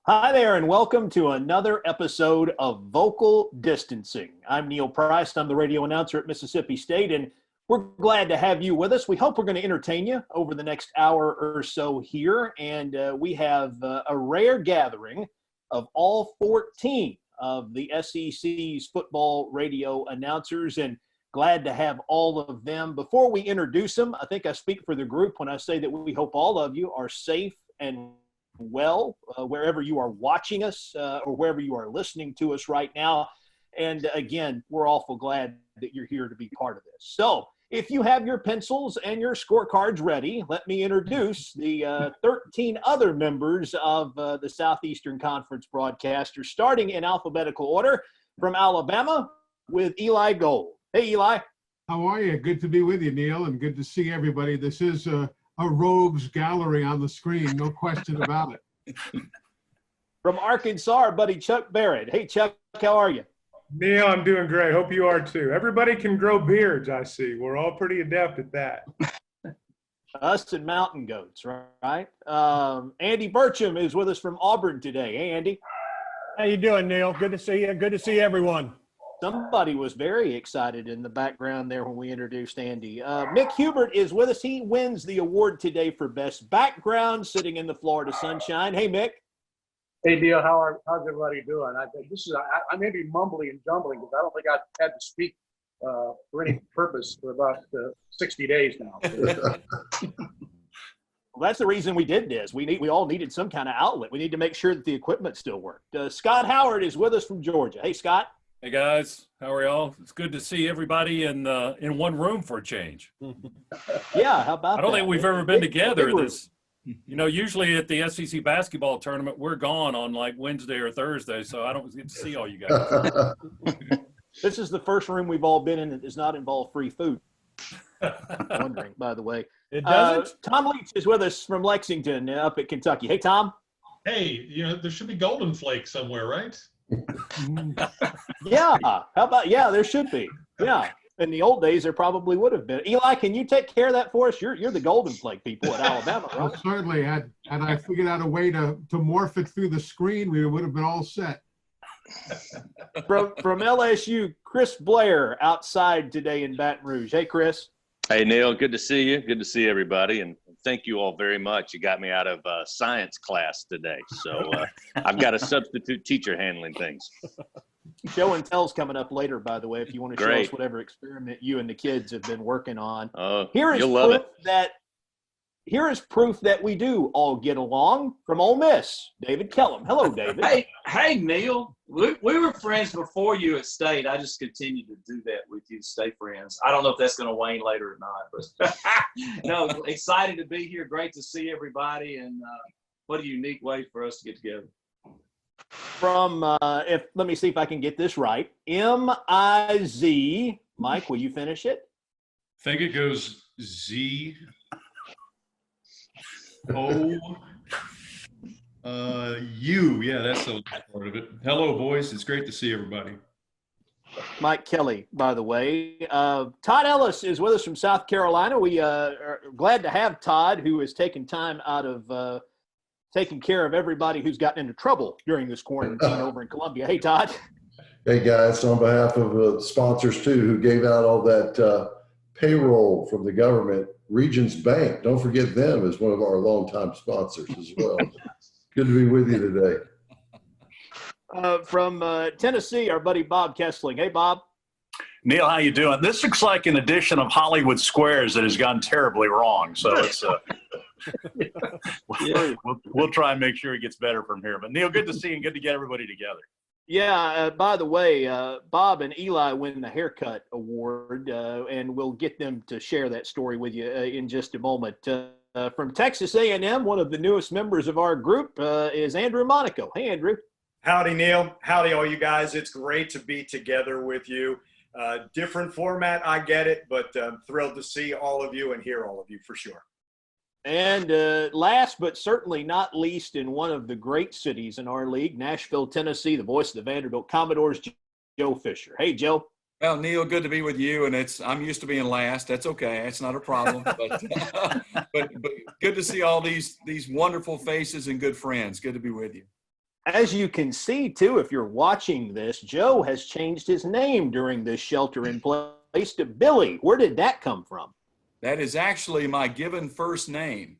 Hi there, and welcome to another episode of Vocal Distancing. I'm Neil Price. I'm the radio announcer at Mississippi State, and we're glad to have you with us. We hope we're going to entertain you over the next hour or so here, and we have a rare gathering of all 14 of the SEC's football radio announcers, and glad to have all of them. Before we introduce them, I think I speak for the group when I say that we hope all of you are safe and well, wherever you are watching us or wherever you are listening to us right now. And again, we're awful glad that you're here to be part of this. So if you have your pencils and your scorecards ready, let me introduce the 13 other members of the Southeastern Conference broadcasters, starting in alphabetical order from Alabama with Eli Gold. Hey, Eli. How are you? Good to be with you, Neil, and good to see everybody. This is a rogues gallery on the screen, no question about it. From Arkansas, our buddy Chuck Barrett. Hey, Chuck, how are you? Neil, I'm doing great. Hope you are too. Everybody can grow beards, I see. We're all pretty adept at that. Us and mountain goats, right? Andy Burcham is with us from Auburn today. Hey, Andy. How you doing, Neil? Good to see you. Good to see everyone. Somebody was very excited in the background there when we introduced Andy. Mick Hubert is with us. He wins the award today for Best Background, sitting in the Florida sunshine. Hey, Mick. Hey, Neil, how's everybody doing? I may be mumbling and jumbling because I don't think I've had to speak for any purpose for about 60 days now. Well, that's the reason we did this. We all needed some kind of outlet. We need to make sure that the equipment still worked. Scott Howard is with us from Georgia. Hey, Scott. Hey guys, how are y'all? It's good to see everybody in one room for a change. Yeah, how about that? I don't think we've ever been together. Usually at the SEC basketball tournament, we're gone on like Wednesday or Thursday, so I don't get to see all you guys. This is the first room we've all been in that does not involve free food. Wondering, by the way. It doesn't? Tom Leach is with us from Lexington up at Kentucky. Hey, Tom. Hey, there should be Golden Flake somewhere, right? Yeah, how about, there should be. Yeah, in the old days there probably would have been. Eli, can you take care of that for us? You're the Golden Flake people at Alabama, right? Well, certainly, had I figured out a way to morph it through the screen, we would have been all set. From LSU, Chris Blair outside today in Baton Rouge. Hey, Chris. Hey, Neil, good to see you. Good to see everybody. And thank you all very much. You got me out of science class today. So I've got a substitute teacher handling things. Show and tell's coming up later, by the way, if you want to show us whatever experiment you and the kids have been working on. You'll love it. Here is proof that we do all get along from Ole Miss. David Kellum. Hello, David. Hey, Neil. We were friends before you at State. I just continue to do that with you, stay friends. I don't know if that's going to wane later or not, but no, excited to be here. Great to see everybody, and what a unique way for us to get together. From let me see if I can get this right. M-I-Z. Mike, will you finish it? I think it goes Z. Yeah, that's the part of it. Hello, boys. It's great to see everybody. Mike Kelly, by the way. Todd Ellis is with us from South Carolina. We are glad to have Todd, who has taken time out of taking care of everybody who's gotten into trouble during this quarantine over in Columbia. Hey, Todd. Hey, guys. On behalf of sponsors, too, who gave out all that payroll from the government, Regions Bank, don't forget them as one of our longtime sponsors as well. Good to be with you today. From Tennessee, our buddy Bob Kessling. Hey, Bob. Neil, how you doing? This looks like an edition of Hollywood Squares that has gone terribly wrong. So it's we'll try and make sure it gets better from here. But Neil, good to see you and good to get everybody together. Yeah, by the way, Bob and Eli win the haircut award, and we'll get them to share that story with you in just a moment. From Texas A&M, one of the newest members of our group is Andrew Monaco. Hey, Andrew. Howdy, Neil. Howdy, all you guys. It's great to be together with you. Different format, I get it, but I'm thrilled to see all of you and hear all of you for sure. And last but certainly not least, in one of the great cities in our league, Nashville, Tennessee, the voice of the Vanderbilt Commodores, Joe Fisher. Hey, Joe. Well, Neil, good to be with you. And I'm used to being last. That's okay. It's not a problem. But, but good to see all these wonderful faces and good friends. Good to be with you. As you can see, too, if you're watching this, Joe has changed his name during this shelter in place to Billy. Where did that come from? That is actually my given first name.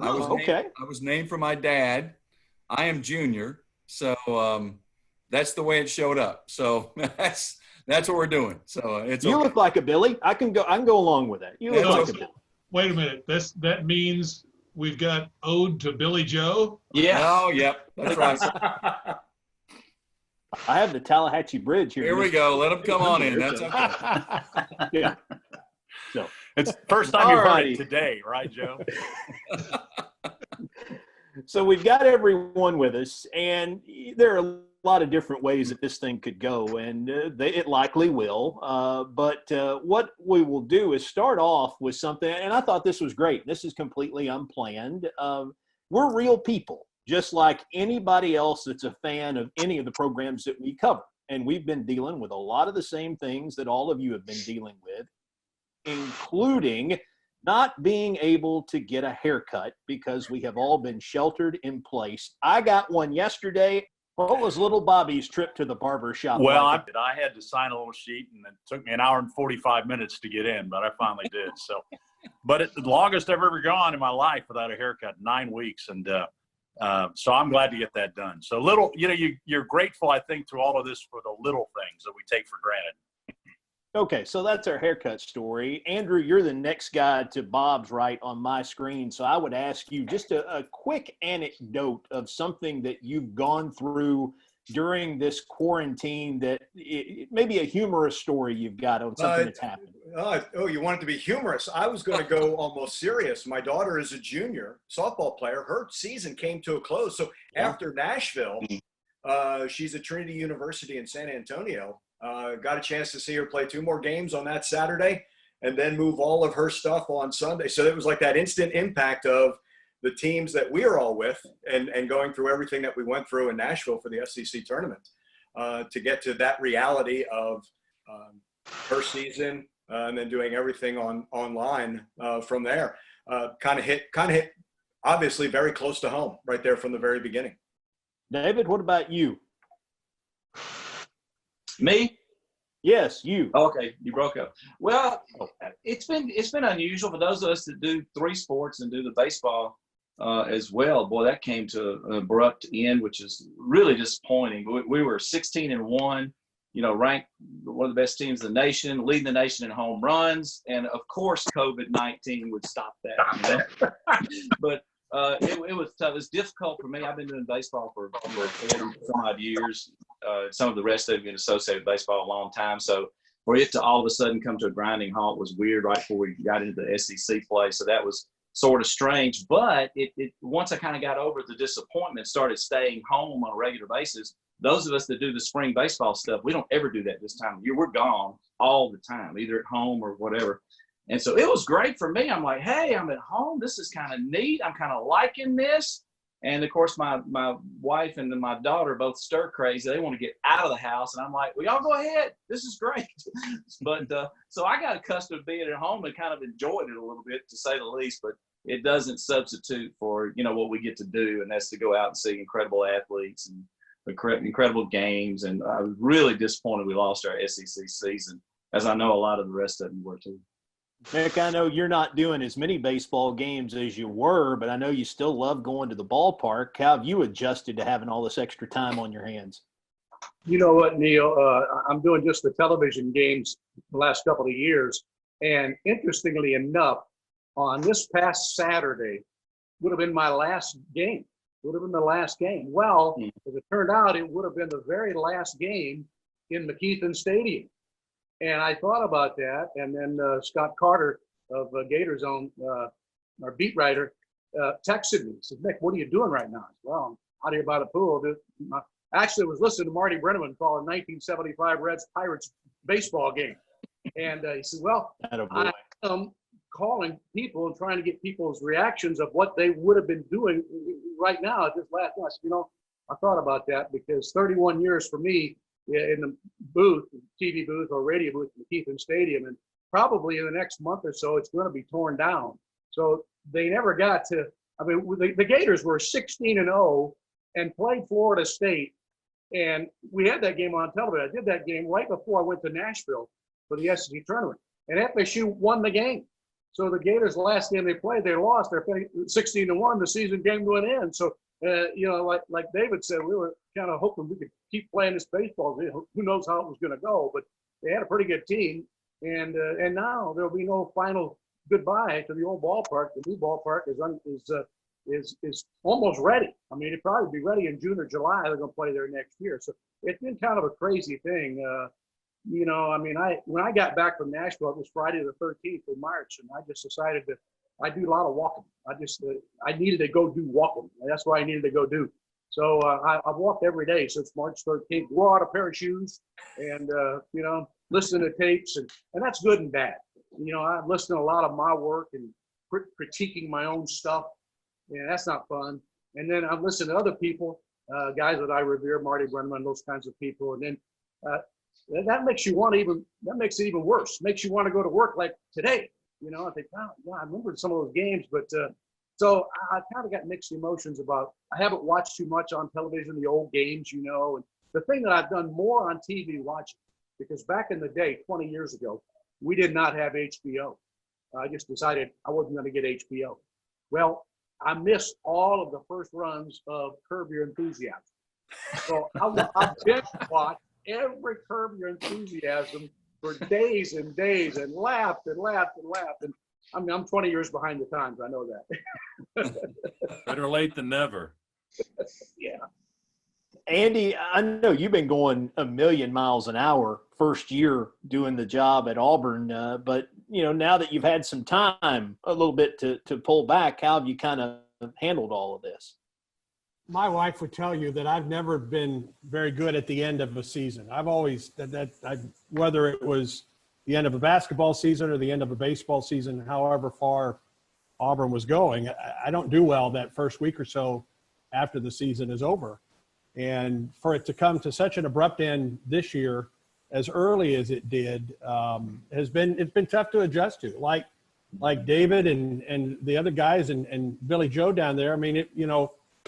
I was named for my dad. I am Junior, so that's the way it showed up. So that's what we're doing. So it's you look like a Billy. I can go along with that. You look like a Billy. Wait a minute. That means we've got ode to Billy Joe. Yeah. Oh, yep. That's right. I have the Tallahatchie Bridge here. Here we go. Let them come on in. That's okay. Yeah. So it's the first time you've heard it today, right, Joe? So we've got everyone with us, and there are a lot of different ways that this thing could go, and it likely will. But what we will do is start off with something, and I thought this was great. This is completely unplanned. We're real people, just like anybody else that's a fan of any of the programs that we cover. And we've been dealing with a lot of the same things that all of you have been dealing with, including not being able to get a haircut because we have all been sheltered in place. I got one yesterday. What was little Bobby's trip to the barber shop? Well, like? I had to sign a little sheet, and it took me an hour and 45 minutes to get in, but I finally did. So, but it's the longest I've ever gone in my life without a haircut, 9 weeks. And so I'm glad to get that done. So you're grateful, I think, through all of this for the little things that we take for granted. Okay, so that's our haircut story. Andrew, you're the next guy to Bob's right on my screen. So I would ask you just a quick anecdote of something that you've gone through during this quarantine, that maybe a humorous story you've got on something that's happened. Oh, you want it to be humorous? I was going to go almost serious. My daughter is a junior softball player. Her season came to a close. So after Nashville, she's at Trinity University in San Antonio. Got a chance to see her play 2 more games on that Saturday and then move all of her stuff on Sunday. So it was like that instant impact of the teams that we are all with and going through everything that we went through in Nashville for the SEC tournament to get to that reality of her season and then doing everything online from there. Kind of hit obviously very close to home right there from the very beginning. David, what about you? Me? Yes, you. Okay, you broke up. Well, it's been unusual for those of us that do 3 sports and do the baseball as well. Boy, that came to an abrupt end, which is really disappointing. We were 16-1, ranked one of the best teams in the nation, leading the nation in home runs, and of course, COVID-19 would stop that. But it was tough. It was difficult for me. I've been doing baseball for 40-some-odd years. Some of the rest have been associated with baseball a long time. So for it to all of a sudden come to a grinding halt was weird right before we got into the SEC play. So that was sort of strange. But it once I kind of got over the disappointment, started staying home on a regular basis. Those of us that do the spring baseball stuff, we don't ever do that this time of year. We're gone all the time, either at home or whatever. And so it was great for me. I'm like, hey, I'm at home. This is kind of neat. I'm kind of liking this. And of course, my wife and my daughter both stir crazy. They want to get out of the house. And I'm like, well, y'all go ahead. This is great. But so I got accustomed to being at home and kind of enjoyed it a little bit, to say the least. But it doesn't substitute for, what we get to do. And that's to go out and see incredible athletes and incredible games. And I was really disappointed we lost our SEC season, as I know a lot of the rest of them were too. Nick, I know you're not doing as many baseball games as you were, but I know you still love going to the ballpark. How have you adjusted to having all this extra time on your hands? You know what, Neil? I'm doing just the television games the last couple of years. And interestingly enough, on this past Saturday would have been my last game. Would have been the last game. Well, as it turned out, it would have been the very last game in McKeithen Stadium. And I thought about that, and then Scott Carter of Gator Zone, our beat writer, texted me. He said, Nick, what are you doing right now? I said, well, I'm out here by the pool. Actually, I was listening to Marty Brenneman call a 1975 Reds Pirates baseball game. And he said, well, I am calling people and trying to get people's reactions of what they would have been doing right now. Just last night, I said, I thought about that because 31 years for me, in the booth, TV booth or radio booth in McKeithen Stadium, and probably in the next month or so, it's going to be torn down. So they never got to. I mean, the Gators were 16-0, and played Florida State. And we had that game on television. I did that game right before I went to Nashville for the SEC tournament. And FSU won the game. So the Gators, the last game they played, they lost. They're 16-1. The season game went in. So, like David said, we were kind of hoping we could keep playing this baseball. Who knows how it was going to go? But they had a pretty good team. And now there'll be no final goodbye to the old ballpark. The new ballpark is almost ready. I mean, it'll probably be ready in June or July. They're going to play there next year. So it's been kind of a crazy thing. When I got back from Nashville, it was Friday the 13th of March, and I just decided that I do a lot of walking. I needed to go do walking. That's what I needed to go do. So I've walked every day since March 13th. Wore out a pair of shoes, and listen to tapes, and that's good and bad. I'm listening to a lot of my work and critiquing my own stuff. Yeah, that's not fun. And then I'm listening to other people, guys that I revere, Marty Brennaman, those kinds of people. And then that makes it even worse. Makes you want to go to work like today. I think, I remember some of those games, but so I kind of got mixed emotions about. I haven't watched too much on television, the old games, and the thing that I've done more on TV watching, because back in the day, 20 years ago, we did not have HBO. I just decided I wasn't going to get HBO. Well, I missed all of the first runs of Curb Your Enthusiasm. So I've binge watched every Curb Your Enthusiasm for days and days and laughed and laughed and laughed. And I mean, I'm 20 years behind the times. I know that. Better late than never. Yeah. Andy, I know you've been going a million miles an hour first year doing the job at Auburn, but now that you've had some time a little bit to pull back, how have you kind of handled all of this? My wife would tell you that I've never been very good at the end of a season. I've always whether it was the end of a basketball season or the end of a baseball season, however far Auburn was going, I don't do well that first week or so after the season is over. And for it to come to such an abrupt end this year, as early as it did, it's been tough to adjust to. Like David and the other guys and Billy Joe down there. I mean,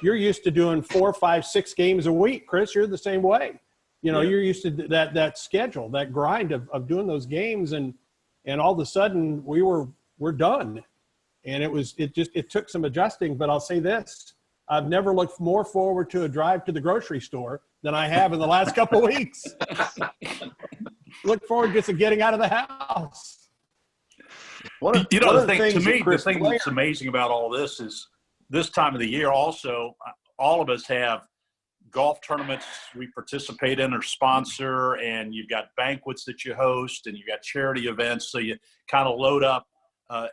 you're used to doing 4, 5, 6 games a week. Chris, you're the same way. You're used to that schedule, that grind of doing those games, and all of a sudden we're done. And it took some adjusting. But I'll say this: I've never looked more forward to a drive to the grocery store than I have in the last couple of weeks. Look forward just to getting out of the house. The thing that's amazing about all this is this time of the year also, all of us have golf tournaments we participate in or sponsor, and you've got banquets that you host, and you've got charity events. So you kind of load up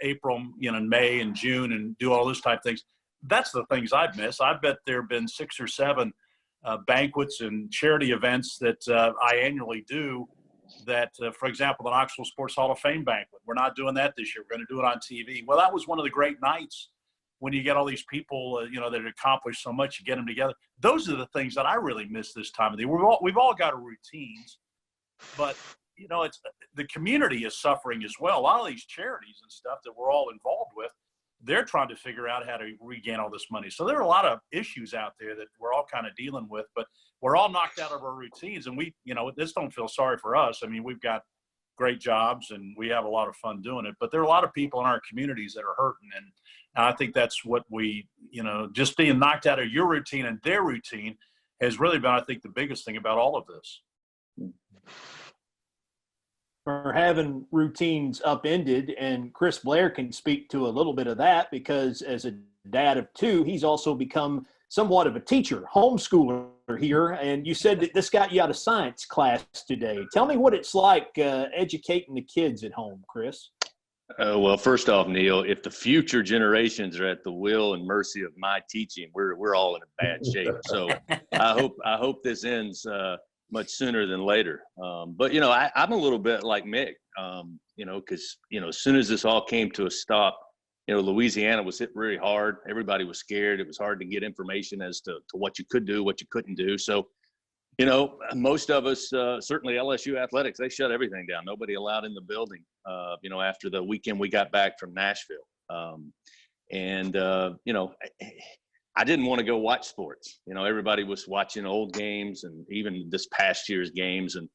April, in May and June and do all those type of things. That's the things I've missed. I bet there have been 6 or 7 banquets and charity events that I annually do that, for example, the Knoxville Sports Hall of Fame banquet. We're not doing that this year. We're going to do it on TV. Well, that was one of the great nights when you get all these people, that accomplished so much, you get them together. Those are the things that I really miss this time of the year. We've all got our routines, but, it's the community is suffering as well. A lot of these charities and stuff that we're all involved with, they're trying to figure out how to regain all this money. So there are a lot of issues out there that we're all kind of dealing with, but we're all knocked out of our routines, and we, this don't feel sorry for us. I mean, we've got great jobs and we have a lot of fun doing it, but there are a lot of people in our communities that are hurting. And I think that's what we, just being knocked out of your routine and their routine has really been, I think, the biggest thing about all of this. For having routines upended, and Chris Blair can speak to a little bit of that because as a dad of 2, he's also become somewhat of a teacher, homeschooler here. And you said that this got you out of science class today. Tell me what it's like educating the kids at home, Chris. Well, first off, Neil, if the future generations are at the will and mercy of my teaching, we're all in a bad shape. So I hope this ends much sooner than later. But I'm a little bit like Mick, because as soon as this all came to a stop, Louisiana was hit really hard. Everybody was scared. It was hard to get information as to what you could do, what you couldn't do. So, most of us, certainly LSU athletics, they shut everything down. Nobody allowed in the building, after the weekend we got back from Nashville. I didn't want to go watch sports. You know, everybody was watching old games and even this past year's games. And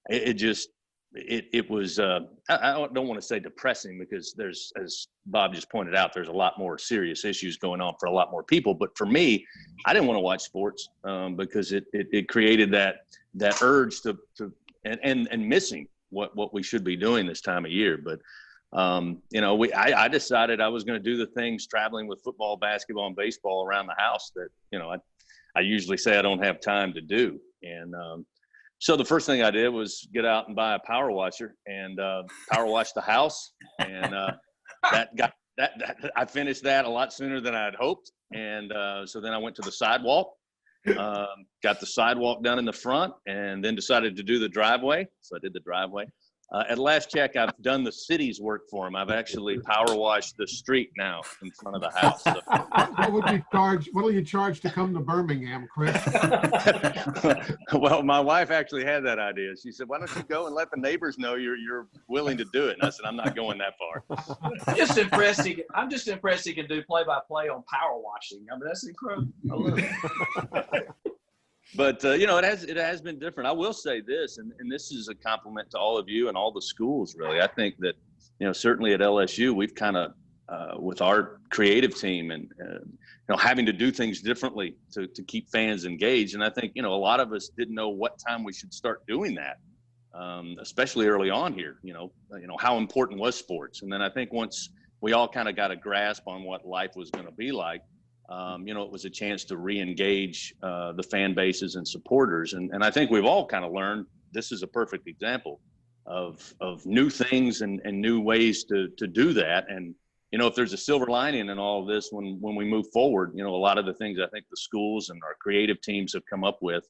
it was, I don't want to say depressing, because there's, as Bob just pointed out, there's a lot more serious issues going on for a lot more people. But for me, I didn't want to watch sports because it created that urge to missing what we should be doing this time of year. But you know, I decided I was going to do the things traveling with football, basketball, and baseball around the house that, you know, I usually say I don't have time to do. And so the first thing I did was get out and buy a power washer and power wash the house. And I finished that a lot sooner than I had hoped. And so then I went to the sidewalk, got the sidewalk done in the front, and then decided to do the driveway. So I did the driveway. At last check, I've done the city's work for him. I've actually power washed the street now in front of the house. So. What would you charge? What will you charge to come to Birmingham, Chris? Well, my wife actually had that idea. She said, "Why don't you go and let the neighbors know you're willing to do it?" And I said, "I'm not going that far." I'm just impressed he can do play-by-play on power washing. I mean, that's incredible. I love it. But, you know, it has been different. I will say this, and this is a compliment to all of you and all the schools, really. I think that, you know, certainly at LSU, we've kind of, with our creative team and, you know, having to do things differently to keep fans engaged. And I think, you know, a lot of us didn't know what time we should start doing that, especially early on here, you know, how important was sports. And then I think once we all kind of got a grasp on what life was going to be like, you know, it was a chance to re-engage the fan bases and supporters. And I think we've all kind of learned this is a perfect example of new things and new ways to do that. And, you know, if there's a silver lining in all of this, when we move forward, you know, a lot of the things I think the schools and our creative teams have come up with,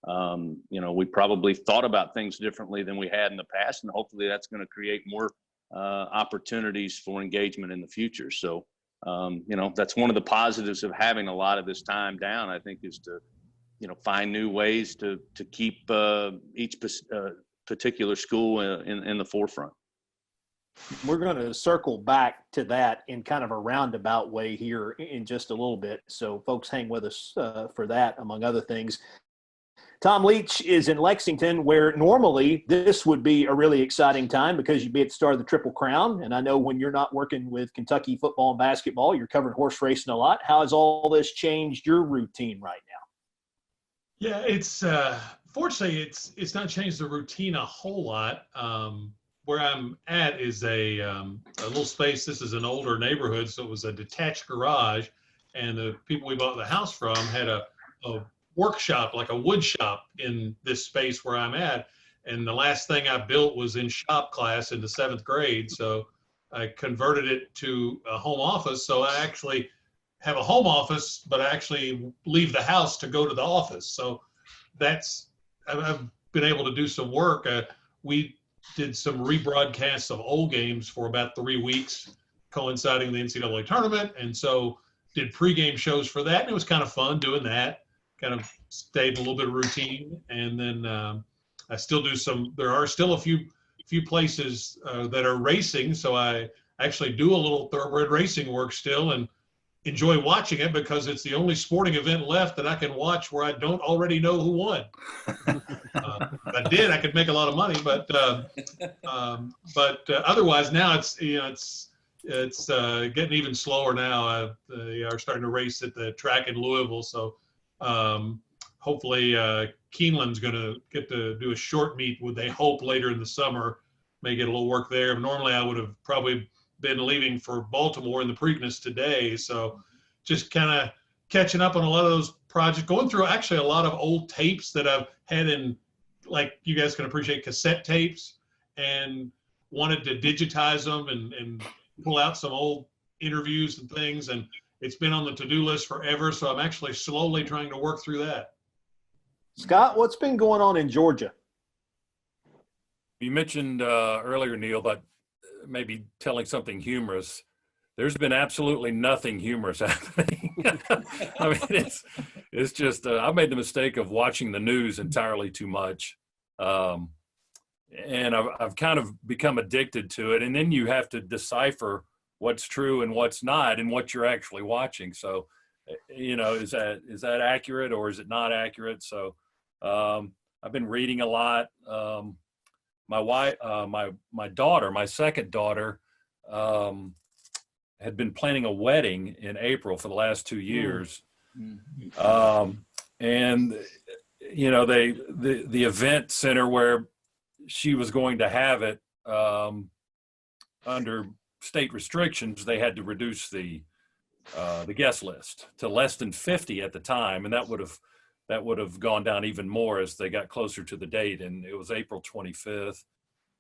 you know, we probably thought about things differently than we had in the past. And hopefully that's going to create more opportunities for engagement in the future. So, you know, that's one of the positives of having a lot of this time down, I think, is to, you know, find new ways to keep each particular school in the forefront. We're going to circle back to that in kind of a roundabout way here in just a little bit. So folks, hang with us for that, among other things. Tom Leach is in Lexington, where normally this would be a really exciting time because you'd be at the start of the Triple Crown. And I know when you're not working with Kentucky football and basketball, you're covering horse racing a lot. How has all this changed your routine right now? Yeah, it's fortunately it's not changed the routine a whole lot. Where I'm at is a little space. This is an older neighborhood, so it was a detached garage, and the people we bought the house from had a workshop, like a wood shop, in this space where I'm at. And the last thing I built was in shop class in the 7th grade. So I converted it to a home office. So I actually have a home office, but I actually leave the house to go to the office. So I've been able to do some work. We did some rebroadcasts of old games for about 3 weeks, coinciding the NCAA tournament. And so did pregame shows for that. And it was kind of fun doing that. Kind of stayed in a little bit of routine, and then I still do there are still a few places that are racing, so I actually do a little thoroughbred racing work still and enjoy watching it because it's the only sporting event left that I can watch where I don't already know who won. If I did, I could make a lot of money, but otherwise now it's getting even slower now. They are starting to race at the track in Louisville, so hopefully Keeneland's going to get to do a short meet, would they hope, later in the summer. May get a little work there. Normally I would have probably been leaving for Baltimore in the Preakness today. So just kind of catching up on a lot of those projects, going through actually a lot of old tapes that I've had in, like you guys can appreciate, cassette tapes, and wanted to digitize them and pull out some old interviews and things. And it's been on the to-do list forever, so I'm actually slowly trying to work through that. Scott, what's been going on in Georgia? You mentioned earlier, Neil, about maybe telling something humorous. There's been absolutely nothing humorous happening. I mean, it's just I made the mistake of watching the news entirely too much, and I've kind of become addicted to it. And then you have to decipher what's true and what's not and what you're actually watching. So is that accurate or is it not accurate? So I've been reading a lot. My wife, my daughter, my second daughter, had been planning a wedding in April for the last 2 years. And the event center where she was going to have it, under state restrictions, they had to reduce the guest list to less than 50 at the time, and that would have gone down even more as they got closer to the date, and it was April 25th.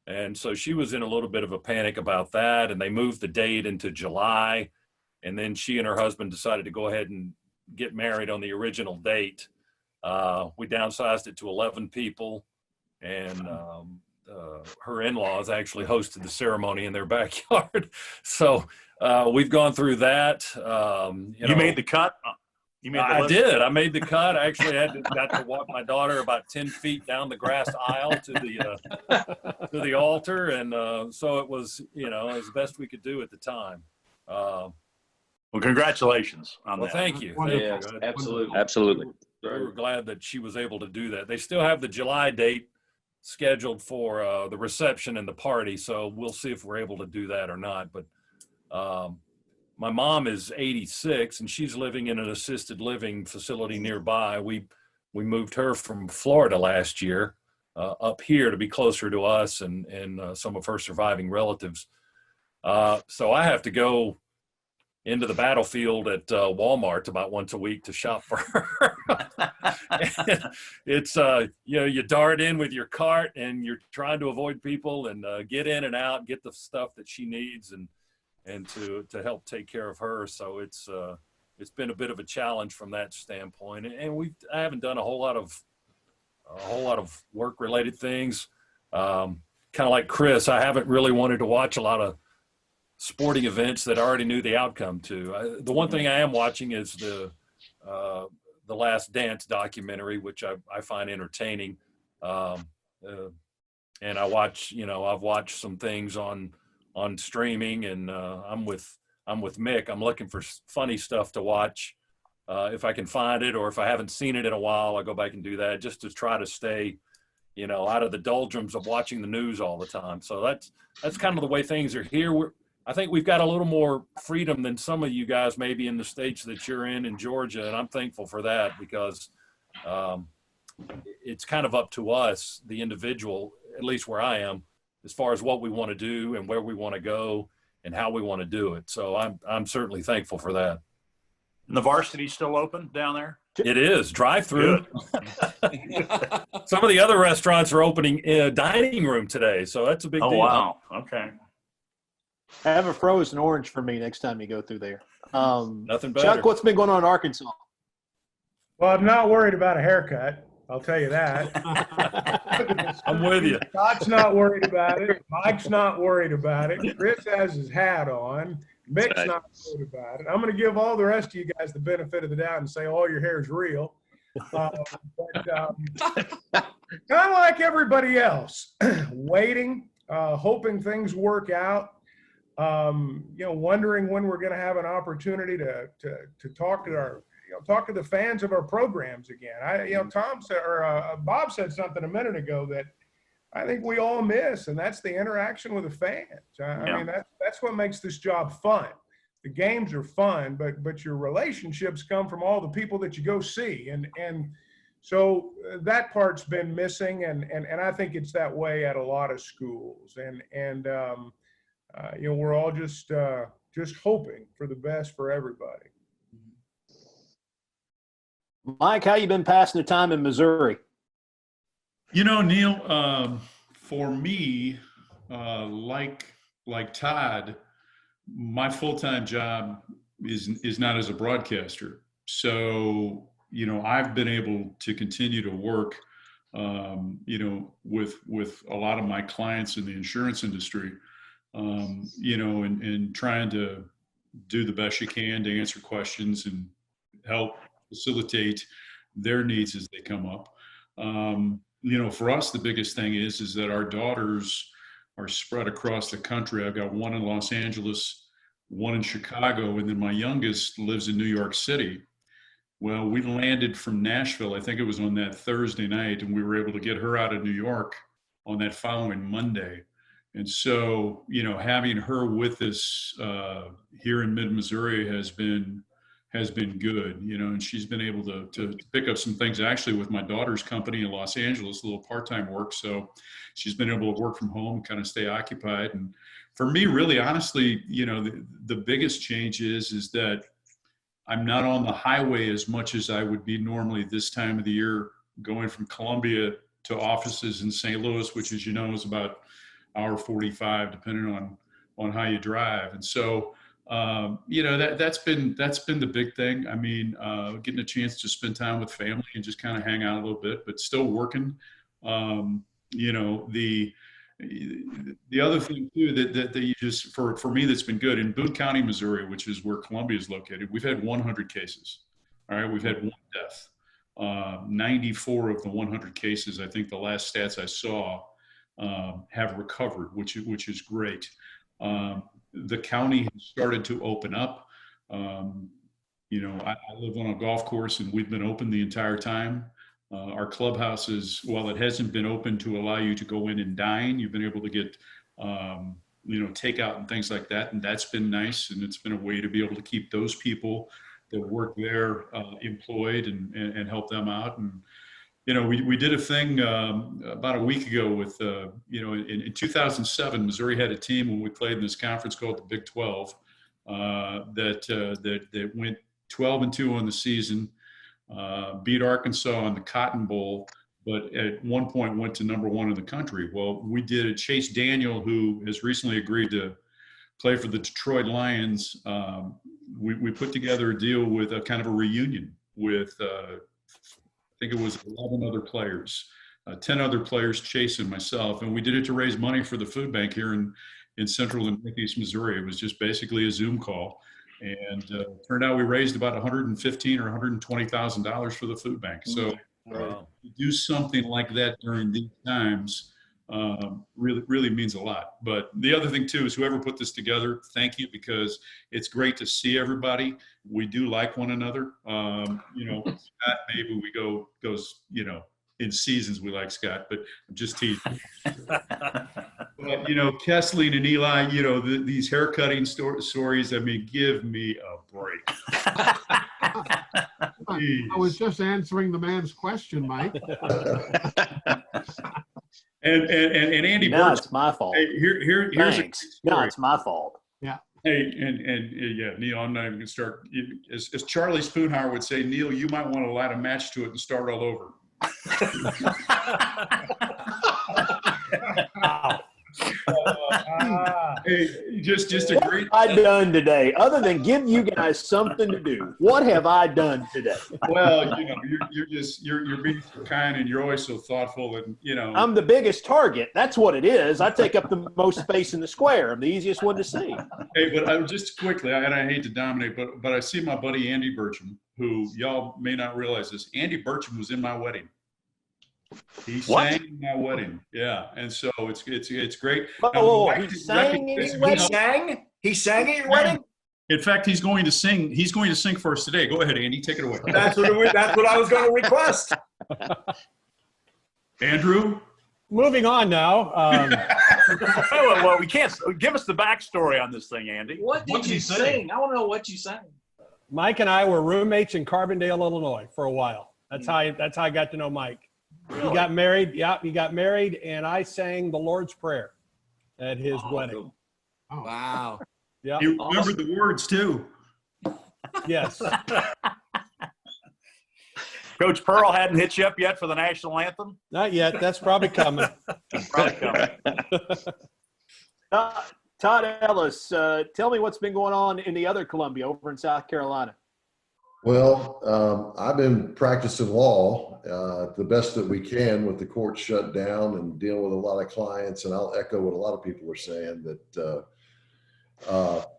And so she was in a little bit of a panic about that, and they moved the date into July, and then she and her husband decided to go ahead and get married on the original date. We downsized it to 11 people, and her in-laws actually hosted the ceremony in their backyard. So we've gone through that. You made the cut? I did. I made the cut. I actually got to walk my daughter about 10 feet down the grass aisle to the altar, and so it was as best we could do at the time. Well, congratulations on that. Thank you. Yeah, Thank you. Absolutely. We were glad that she was able to do that. They still have the July date scheduled for the reception and the party, so we'll see if we're able to do that or not. But my mom is 86, and she's living in an assisted living facility nearby. We moved her from Florida last year up here to be closer to us and some of her surviving relatives. So I have to go into the battlefield at Walmart about once a week to shop for her. It's you dart in with your cart and you're trying to avoid people and get in and out, get the stuff that she needs and to help take care of her. So it's been a bit of a challenge from that standpoint. And I haven't done a whole lot of work related things. Kind of like Chris, I haven't really wanted to watch a lot of sporting events that I already knew the outcome to. The one thing I am watching is the Last Dance documentary, which I find entertaining. And I've watched some things on streaming, and I'm with Mick. I'm looking for funny stuff to watch if I can find it, or if I haven't seen it in a while, I'll go back and do that just to try to stay, out of the doldrums of watching the news all the time. So that's kind of the way things are here. I think we've got a little more freedom than some of you guys maybe in the states that you're in Georgia, and I'm thankful for that because it's kind of up to us, the individual, at least where I am, as far as what we want to do and where we want to go and how we want to do it. So I'm certainly thankful for that. And the varsity's still open down there? It is. Drive-through. Some of the other restaurants are opening a dining room today, so that's a big deal. Oh, wow. Okay. Have a frozen orange for me next time you go through there. Nothing better. Chuck, what's been going on in Arkansas? Well, I'm not worried about a haircut. I'll tell you that. I'm with you. Scott's not worried about it. Mike's not worried about it. Chris has his hat on. Mick's not worried about it. I'm going to give all the rest of you guys the benefit of the doubt and say all your hair is real. But kind of like everybody else, waiting, hoping things work out. Wondering when we're going to have an opportunity to talk to talk to the fans of our programs again. Tom said, or Bob said something a minute ago that I think we all miss, and that's the interaction with the fans. I mean, that's what makes this job fun. The games are fun, but your relationships come from all the people that you go see, and so that part's been missing, and I think it's that way at a lot of schools, and we're all just hoping for the best for everybody. Mike, how you been passing the time in Missouri? Neil, for me, like Todd, my full-time job is not as a broadcaster. So, I've been able to continue to work, with a lot of my clients in the insurance industry, and trying to do the best you can to answer questions and help facilitate their needs as they come up. For us, the biggest thing is that our daughters are spread across the country. I've got one in Los Angeles, one in Chicago, and then my youngest lives in New York City. Well, we landed from Nashville. I think it was on that Thursday night, and we were able to get her out of New York on that following Monday. And so, you know, having her with us here in mid-Missouri has been good, you know, and she's been able to pick up some things actually with my daughter's company in Los Angeles, a little part-time work. So she's been able to work from home, kind of stay occupied. And for me, really, honestly, you know, the biggest change is that I'm not on the highway as much as I would be normally this time of the year, going from Columbia to offices in St. Louis, which, as you know, is about hour 45, depending on how you drive. And so, you know, that's been the big thing. I mean, getting a chance to spend time with family and just kind of hang out a little bit, but still working. You know, the other thing too that you just for me that's been good in Boone County, Missouri, which is where Columbia is located, we've had 100 cases. All right, we've had one death. 94 of the 100 cases, I think the last stats I saw, have recovered, which is great. The county has started to open up. You know, I live on a golf course, and we've been open the entire time. Our clubhouse is, while it hasn't been open to allow you to go in and dine, you've been able to get, you know, takeout and things like that. And that's been nice. And it's been a way to be able to keep those people that work there employed and help them out. And, you know, we did a thing about a week ago with, you know, in 2007, Missouri had a team when we played in this conference called the Big 12 that went 12-2 on the season. Beat Arkansas in the Cotton Bowl, but at one point went to #1 in the country. Well, we did a Chase Daniel, who has recently agreed to play for the Detroit Lions. We put together a deal with a kind of a reunion with, I think it was 11 other players, 10 other players, Chase and myself, and we did it to raise money for the food bank here in central and northeast Missouri. It was just basically a Zoom call. And turned out we raised about $115,000 or $120,000 for the food bank. So to do something like that during these times really means a lot. But the other thing too is whoever put this together, thank you, because it's great to see everybody. We do like one another. You know, Scott, maybe we goes, you know, in seasons we like Scott, but I'm just teasing. But, you know, Kessley and Eli, you know, these haircutting stories, I mean, give me a break. I was just answering the man's question, Mike. and Andy now Burch, it's my fault. Hey, here's Thanks. Now it's my fault. Yeah. Hey, and yeah, Neil, I'm not even gonna start. As Charlie Spoonhour would say, Neil, you might want to light a match to it and start all over. Hey, just a great. What have I done today, other than give you guys something to do? What have I done today? Well, you know, you're being so kind, and you're always so thoughtful, and you know. I'm the biggest target. That's what it is. I take up the most space in the square. I'm the easiest one to see. Hey, but I just quickly, and I hate to dominate, but I see my buddy Andy Burcham, who y'all may not realize this. Andy Burcham was in my wedding. He sang in my wedding, yeah, and so it's great. Oh, he sang at your wedding? He sang at your wedding? In fact, he's going to sing for us today. Go ahead, Andy, take it away. That's what I was going to request. Andrew? Moving on now. Well, we can't give us the backstory on this thing, Andy. What did you sing? I want to know what you sang. Mike and I were roommates in Carbondale, Illinois for a while. That's how I got to know Mike. Really? He got married. Yeah, he got married, and I sang the Lord's Prayer at his wedding. Oh. Wow. Yeah. You remember the words too. Yes. Coach Pearl hadn't hit you up yet for the national anthem? Not yet. That's probably coming. Todd Ellis, tell me what's been going on in the other Columbia over in South Carolina. Well, I've been practicing law the best that we can with the court shut down and dealing with a lot of clients. And I'll echo what a lot of people are saying, that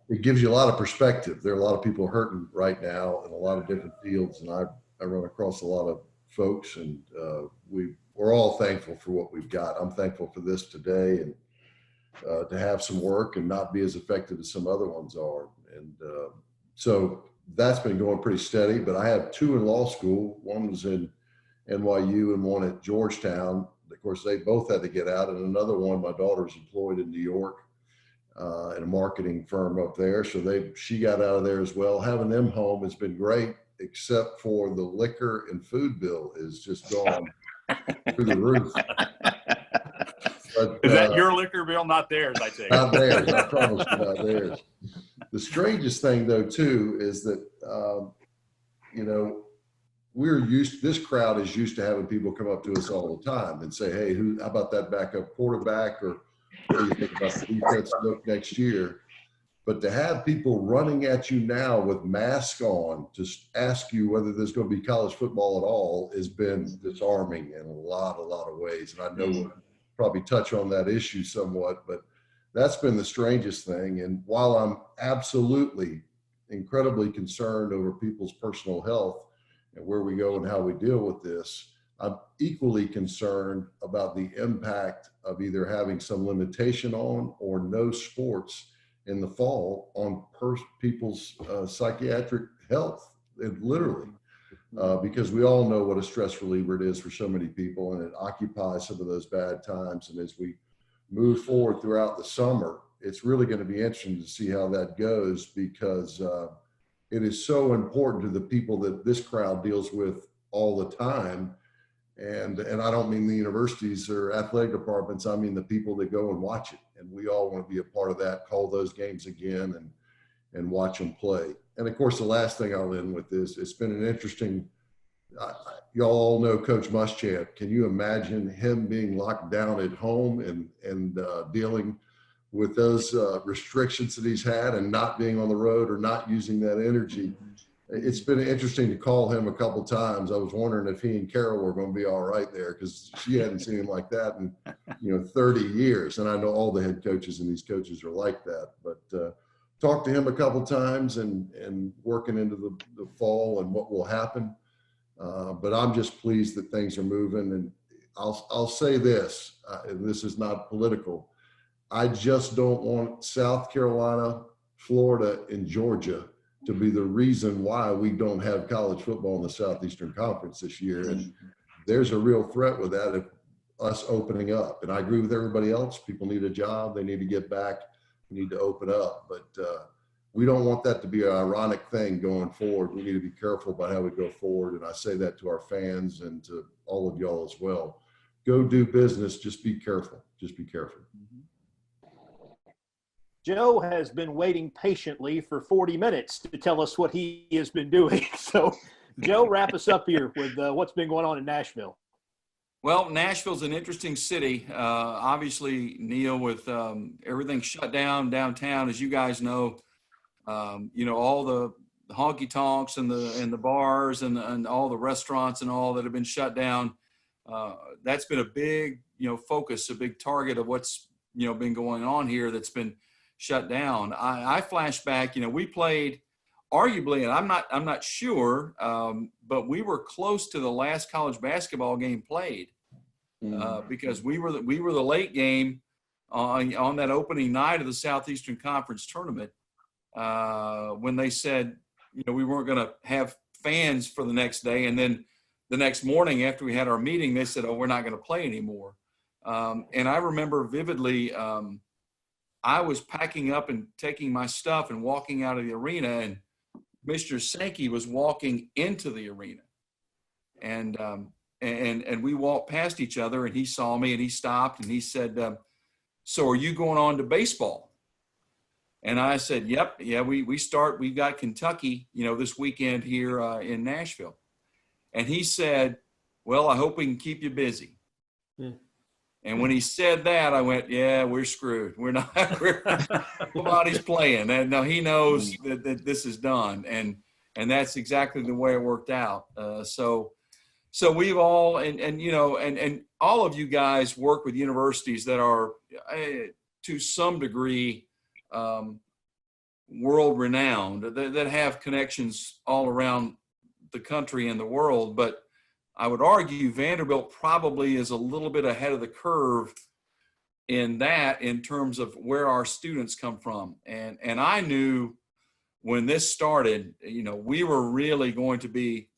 it gives you a lot of perspective. There are a lot of people hurting right now in a lot of different fields. And I run across a lot of folks, and we're all thankful for what we've got. I'm thankful for this today, and to have some work and not be as effective as some other ones are. And so that's been going pretty steady. But I have two in law school. One was in NYU and one at Georgetown. Of course, they both had to get out. And another one, my daughter's employed in New York in a marketing firm up there. So she got out of there as well. Having them home has been great, except for the liquor and food bill is just gone through the roof. But, is that your liquor bill? Not theirs, I take. Not theirs. I promise you, not theirs. The strangest thing, though, too, is that, this crowd is used to having people come up to us all the time and say, hey, how about that backup quarterback? Or what do you think about the defense look next year? But to have people running at you now with masks on to ask you whether there's going to be college football at all has been disarming in a lot of ways. And I know we'll probably touch on that issue somewhat, but that's been the strangest thing. And while I'm absolutely incredibly concerned over people's personal health and where we go and how we deal with this, I'm equally concerned about the impact of either having some limitation on or no sports in the fall on people's psychiatric health, literally, because we all know what a stress reliever it is for so many people, and it occupies some of those bad times. And as we move forward throughout the summer, it's really going to be interesting to see how that goes, because it is so important to the people that this crowd deals with all the time. And I don't mean the universities or athletic departments. I mean the people that go and watch it. And we all want to be a part of that, call those games again and watch them play. And of course, the last thing I'll end with is it's been an interesting, y'all all know Coach Muschamp. Can you imagine him being locked down at home and dealing with those restrictions that he's had and not being on the road or not using that energy? It's been interesting to call him a couple times. I was wondering if he and Carol were going to be all right there, because she hadn't seen him like that in 30 years. And I know all the head coaches and these coaches are like that. But talked to him a couple times and working into the fall and what will happen. But I'm just pleased that things are moving. And I'll say this, and this is not political. I just don't want South Carolina, Florida, and Georgia to be the reason why we don't have college football in the Southeastern Conference this year. And there's a real threat with that, of us opening up. And I agree with everybody else. People need a job. They need to get back. We need to open up. But we don't want that to be an ironic thing going forward. We need to be careful about how we go forward. And I say that to our fans and to all of y'all as well. Go do business. Just be careful. Just be careful. Joe has been waiting patiently for 40 minutes to tell us what he has been doing. So, Joe, wrap us up here with what's been going on in Nashville. Well, Nashville's an interesting city. Obviously, Neil, with everything shut down downtown, as you guys know, all the honky tonks and the bars and all the restaurants and all that have been shut down. That's been a big, focus, a big target of what's, been going on here that's been shut down. I flash back, we played arguably, and I'm not sure, but we were close to the last college basketball game played because we were the late game on that opening night of the Southeastern Conference tournament when they said, we weren't going to have fans for the next day. And then the next morning after we had our meeting, they said, oh, we're not going to play anymore. And I remember vividly, I was packing up and taking my stuff and walking out of the arena, and Mr. Sankey was walking into the arena, and we walked past each other, and he saw me and he stopped and he said, so are you going on to baseball? And I said, yep. Yeah, we've got Kentucky, this weekend here in Nashville. And he said, well, I hope we can keep you busy. Yeah. And when he said that, I went, yeah, we're screwed. We're not, nobody's playing. And no, he knows that this is done. And that's exactly the way it worked out. So we've all, and all of you guys work with universities that are to some degree world renowned, that have connections all around the country and the world. But I would argue Vanderbilt probably is a little bit ahead of the curve in terms of where our students come from. And I knew when this started, we were really going to be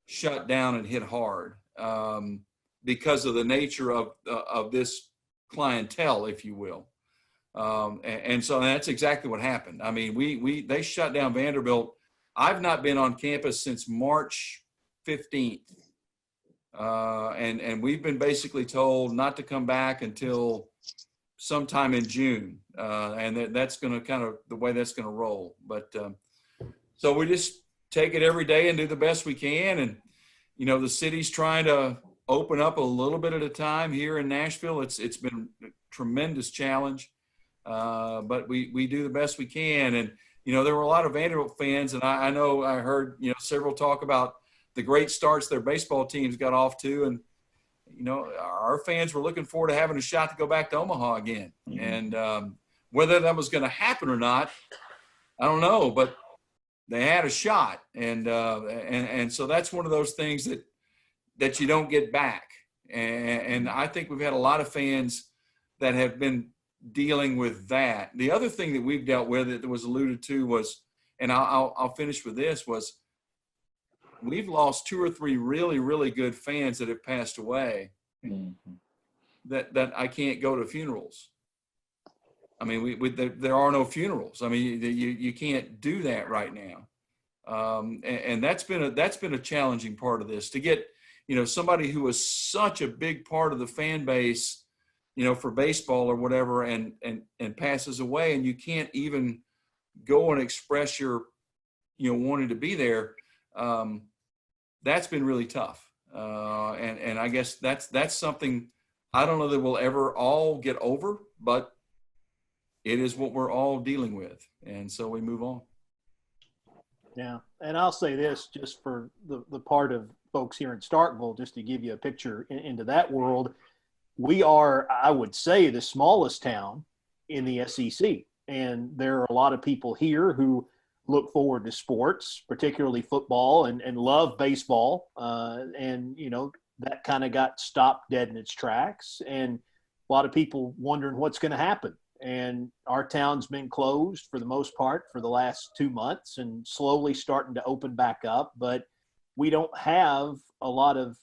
shut down and hit hard because of the nature of this clientele, if you will. And so that's exactly what happened. I mean, they shut down Vanderbilt. I've not been on campus since March 15th. And we've been basically told not to come back until sometime in June. And that's going to kind of the way that's going to roll. But so we just take it every day and do the best we can. And, the city's trying to open up a little bit at a time here in Nashville. It's been a tremendous challenge. But we do the best we can. And, there were a lot of Vanderbilt fans, and I know I heard, several talk about the great starts their baseball teams got off to. And, our fans were looking forward to having a shot to go back to Omaha again. Mm-hmm. And whether that was going to happen or not, I don't know, but they had a shot. And so that's one of those things that you don't get back. And I think we've had a lot of fans that have been dealing with that. The other thing that we've dealt with that was alluded to was, and I'll finish with this, was we've lost 2 or 3 really, really good fans that have passed away. Mm-hmm. that I can't go to funerals. I mean, there are no funerals. I mean, you can't do that right now. And that's been a challenging part of this, to get, somebody who was such a big part of the fan base, for baseball or whatever, and passes away, and you can't even go and express your, wanting to be there. That's been really tough. And I guess that's something I don't know that we'll ever all get over, but it is what we're all dealing with. And so we move on. Yeah. And I'll say this, just for the part of folks here in Starkville, just to give you a picture into that world. We are, I would say, the smallest town in the SEC. And there are a lot of people here who look forward to sports, particularly football, and love baseball. And, that kind of got stopped dead in its tracks. And a lot of people wondering what's going to happen. And our town's been closed for the most part for the last 2 months and slowly starting to open back up. But we don't have a lot of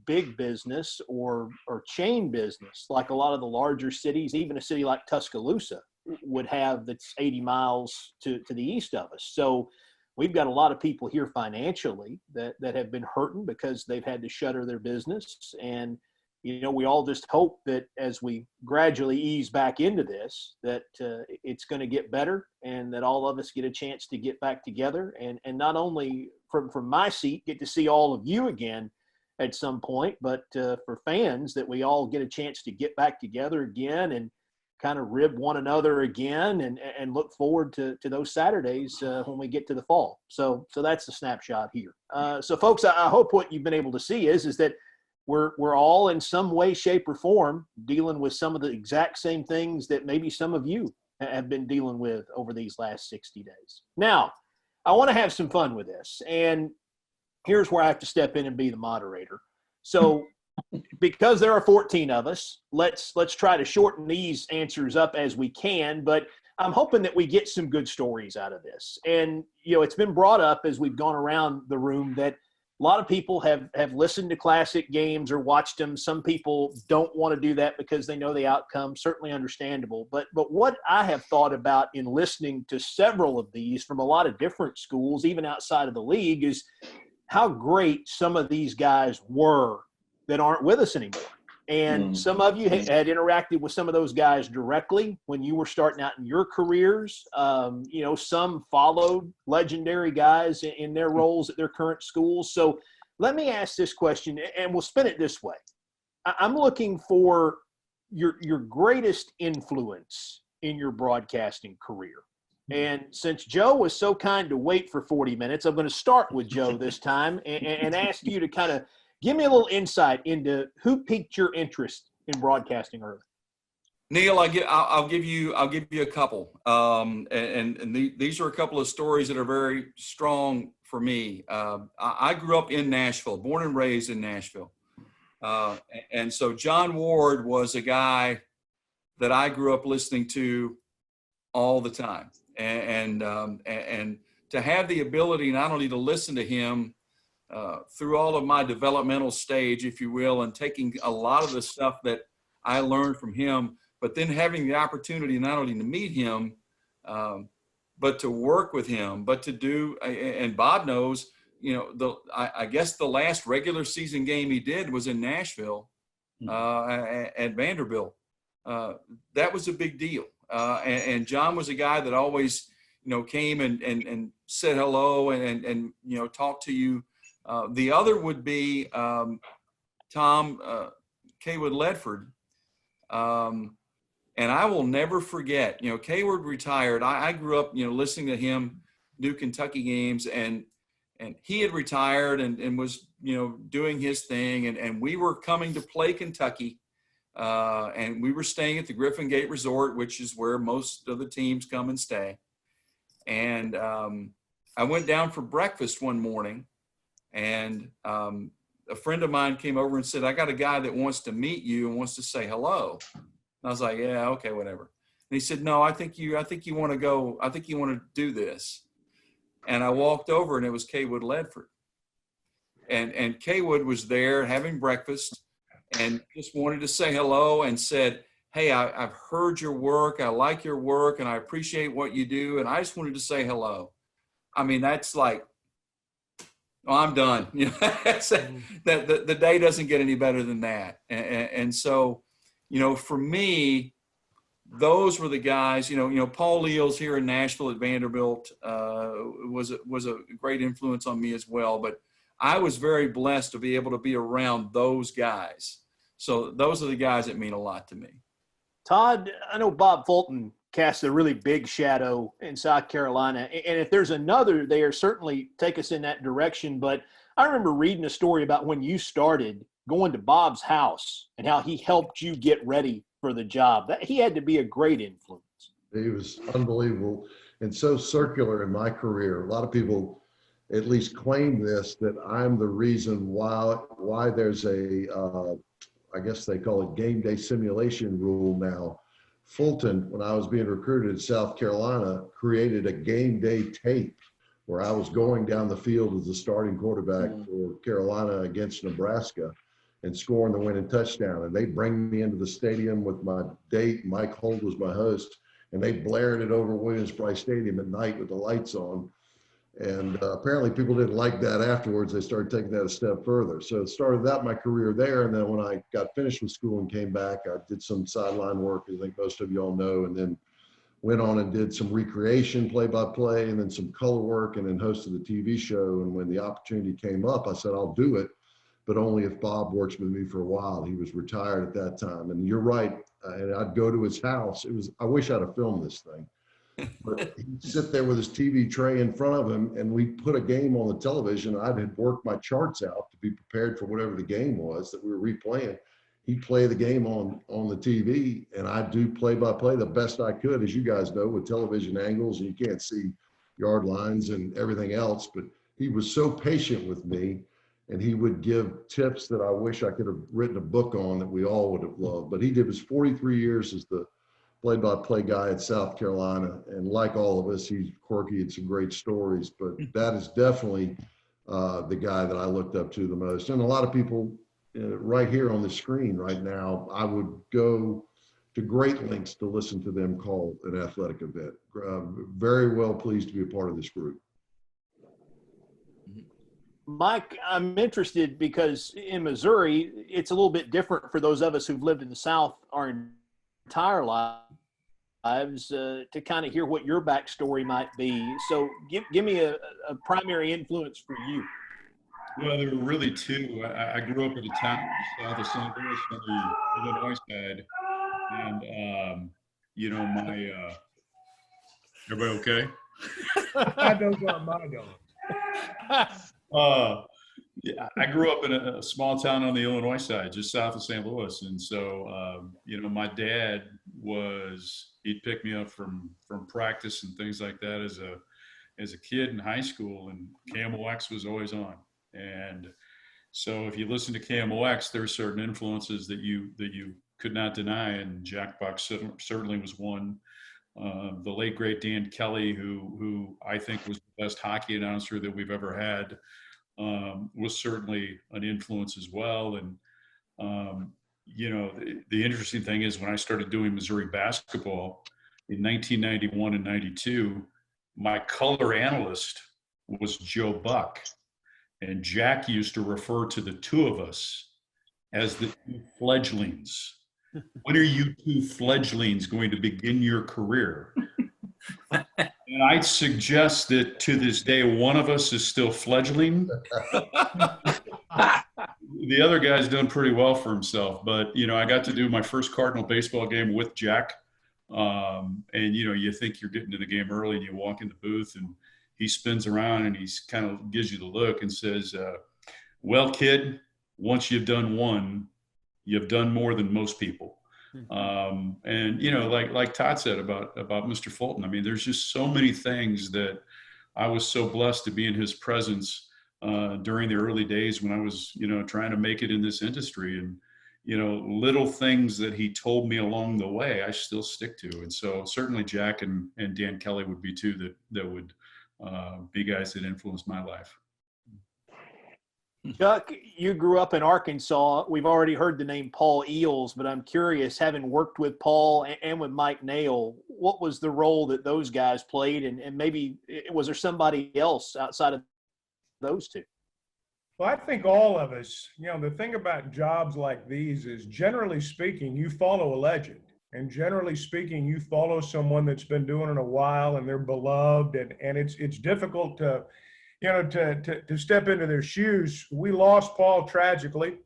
big business or chain business like a lot of the larger cities, even a city like Tuscaloosa would have, that's 80 miles to the east of us. So we've got a lot of people here financially that have been hurting because they've had to shutter their business. And, we all just hope that as we gradually ease back into this, that it's going to get better and that all of us get a chance to get back together and not only from my seat get to see all of you again at some point, but for fans, that we all get a chance to get back together again and kind of rib one another again and look forward to those Saturdays when we get to the fall. So that's the snapshot here. So folks, I hope what you've been able to see is that we're all in some way, shape, or form dealing with some of the exact same things that maybe some of you have been dealing with over these last 60 days. Now, I want to have some fun with this, and here's where I have to step in and be the moderator. So because there are 14 of us, let's try to shorten these answers up as we can, but I'm hoping that we get some good stories out of this. And, it's been brought up as we've gone around the room that a lot of people have listened to classic games or watched them. Some people don't want to do that because they know the outcome, certainly understandable. But what I have thought about in listening to several of these from a lot of different schools, even outside of the league, is how great some of these guys were that aren't with us anymore. And some of you had interacted with some of those guys directly when you were starting out in your careers. Some followed legendary guys in their roles at their current schools. So let me ask this question, and we'll spin it this way. I'm looking for your greatest influence in your broadcasting career. And since Joe was so kind to wait for 40 minutes, I'm going to start with Joe this time and ask you to kind of give me a little insight into who piqued your interest in broadcasting early. Neil, I'll give you a couple, these are a couple of stories that are very strong for me. I grew up in Nashville, born and raised in Nashville, and so John Ward was a guy that I grew up listening to all the time, and to have the ability not only to listen to him through all of my developmental stage, if you will, and taking a lot of the stuff that I learned from him, but then having the opportunity not only to meet him, but to work with him, but to do, and Bob knows, I guess the last regular season game he did was in Nashville at Vanderbilt. That was a big deal. And John was a guy that always, came and said hello and talked to you. The other would be Tom Kaywood Ledford. And I will never forget, Kaywood retired. I grew up, listening to him do Kentucky games, and he had retired and was, doing his thing. And we were coming to play Kentucky. And we were staying at the Griffin Gate Resort, which is where most of the teams come and stay. And I went down for breakfast one morning, and a friend of mine came over and said, "I got a guy that wants to meet you and wants to say hello." And I was like, "Yeah, okay, whatever." And he said, "No, I think you want to go. I think you want to do this." And I walked over, and it was Kaywood Ledford. And Kaywood was there having breakfast and just wanted to say hello and said, "Hey, I've heard your work. I like your work, and I appreciate what you do. And I just wanted to say hello." I mean, that's like, oh, I'm done. The day doesn't get any better than that. And so, for me, those were the guys. Paul Leals here in Nashville at Vanderbilt was a great influence on me as well. But I was very blessed to be able to be around those guys. So those are the guys that mean a lot to me. Todd, I know Bob Fulton cast a really big shadow in South Carolina. And if there's another there, certainly take us in that direction. But I remember reading a story about when you started going to Bob's house and how he helped you get ready for the job. He had to be a great influence. He was unbelievable and so circular in my career. A lot of people at least claim this, that I'm the reason why there's I guess they call it game day simulation rule now. Fulton, when I was being recruited in South Carolina, created a game day tape where I was going down the field as the starting quarterback for Carolina against Nebraska and scoring the winning touchdown. And they bring me into the stadium with my date. Mike Holt was my host, and they blared it over Williams-Brice Stadium at night with the lights on. And apparently people didn't like that afterwards. They started taking that a step further. So it started out my career there. And then when I got finished with school and came back, I did some sideline work, I think most of you all know, and then went on and did some recreation play-by-play and then some color work and then hosted the TV show. And when the opportunity came up, I said, I'll do it, but only if Bob works with me for a while. He was retired at that time. And you're right. And I'd go to his house. I wish I'd have filmed this thing. But he'd sit there with his TV tray in front of him, and we put a game on the television. I had worked my charts out to be prepared for whatever the game was that we were replaying. He'd play the game on the TV, and I'd do play-by-play the best I could, as you guys know, with television angles, and you can't see yard lines and everything else. But he was so patient with me, and he would give tips that I wish I could have written a book on that we all would have loved. But he did his 43 years as the play-by-play guy at South Carolina. And like all of us, he's quirky and some great stories, but that is definitely the guy that I looked up to the most. And a lot of people right here on the screen right now, I would go to great lengths to listen to them call an athletic event. Very well pleased to be a part of this group. Mike, I'm interested because in Missouri, it's a little bit different for those of us who've lived in the South our entire lives to kind of hear what your backstory might be. So give me a primary influence for you. Well, there were really two. I grew up in a town south of St. Louis on the Illinois side. And, everybody okay? I don't got my dogs. Yeah, I grew up in a small town on the Illinois side, just south of St. Louis. And so, my dad he'd pick me up from practice and things like that as a kid in high school, and KMOX was always on. And so if you listen to KMOX, there are certain influences that you could not deny. And Jack Buck certainly was one. The late great Dan Kelly, who I think was the best hockey announcer that we've ever had, was certainly an influence as well. And the interesting thing is when I started doing Missouri basketball in 1991 and 92, my color analyst was Joe Buck, and Jack used to refer to the two of us as the two fledglings. When are you two fledglings going to begin your career? And I'd suggest that to this day, one of us is still fledgling. The other guy's done pretty well for himself, but I got to do my first Cardinal baseball game with Jack. And you think you're getting to the game early, and you walk in the booth, and he spins around and he's kind of gives you the look and says, well, kid, once you've done one, you've done more than most people. And like Todd said about Mr. Fulton, I mean, there's just so many things that I was so blessed to be in his presence during the early days when I was, trying to make it in this industry. And, little things that he told me along the way, I still stick to. And so certainly Jack and Dan Kelly would be two that would be guys that influenced my life. Chuck, you grew up in Arkansas. We've already heard the name Paul Eels, but I'm curious, having worked with Paul and with Mike Nail, what was the role that those guys played? And maybe was there somebody else outside of those two? Well, I think all of us, the thing about jobs like these is, generally speaking, you follow a legend. And generally speaking, you follow someone that's been doing it a while and they're beloved. And it's difficult to step into their shoes. We lost Paul tragically.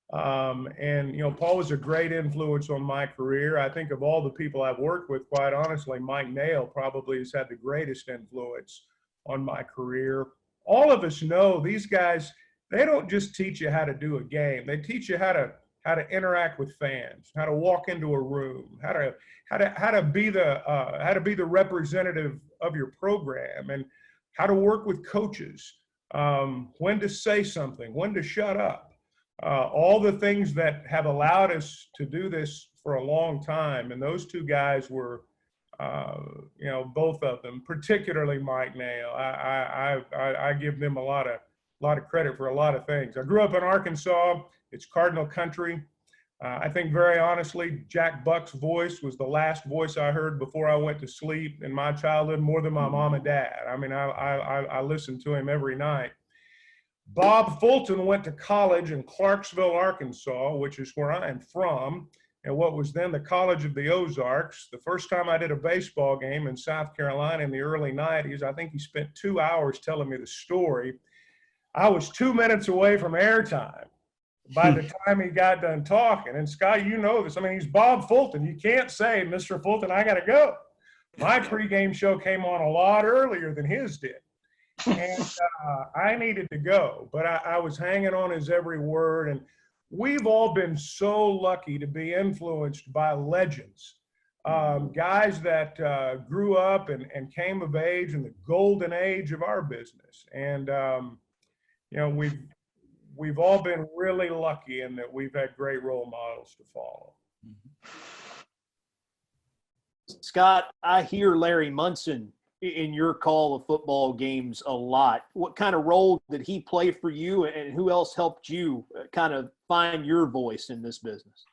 Paul was a great influence on my career. I think of all the people I've worked with, quite honestly, Mike Nail probably has had the greatest influence on my career. All of us know these guys, they don't just teach you how to do a game. They teach you how to interact with fans, how to walk into a room, how to be the representative of your program, and how to work with coaches, when to say something, when to shut up. All the things that have allowed us to do this for a long time. And those two guys were, both of them, particularly Mike Nail. I give them a lot of credit for a lot of things. I grew up in Arkansas. It's Cardinal country. I think very honestly, Jack Buck's voice was the last voice I heard before I went to sleep in my childhood, more than my mom and dad. I mean, I listened to him every night. Bob Fulton went to college in Clarksville, Arkansas, which is where I am from, and what was then the College of the Ozarks. The first time I did a baseball game in South Carolina in the early 90s, I think he spent 2 hours telling me the story. I was 2 minutes away from airtime by the time he got done talking. And Scott, you know this. I mean, he's Bob Fulton. You can't say, Mr. Fulton, I got to go. My pregame show came on a lot earlier than his did. And I needed to go, but I was hanging on his every word. And we've all been so lucky to be influenced by legends, guys that grew up and came of age in the golden age of our business. And, we've all been really lucky in that we've had great role models to follow. Scott, I hear Larry Munson in your call of football games a lot. What kind of role did he play for you, and who else helped you kind of find your voice in this business?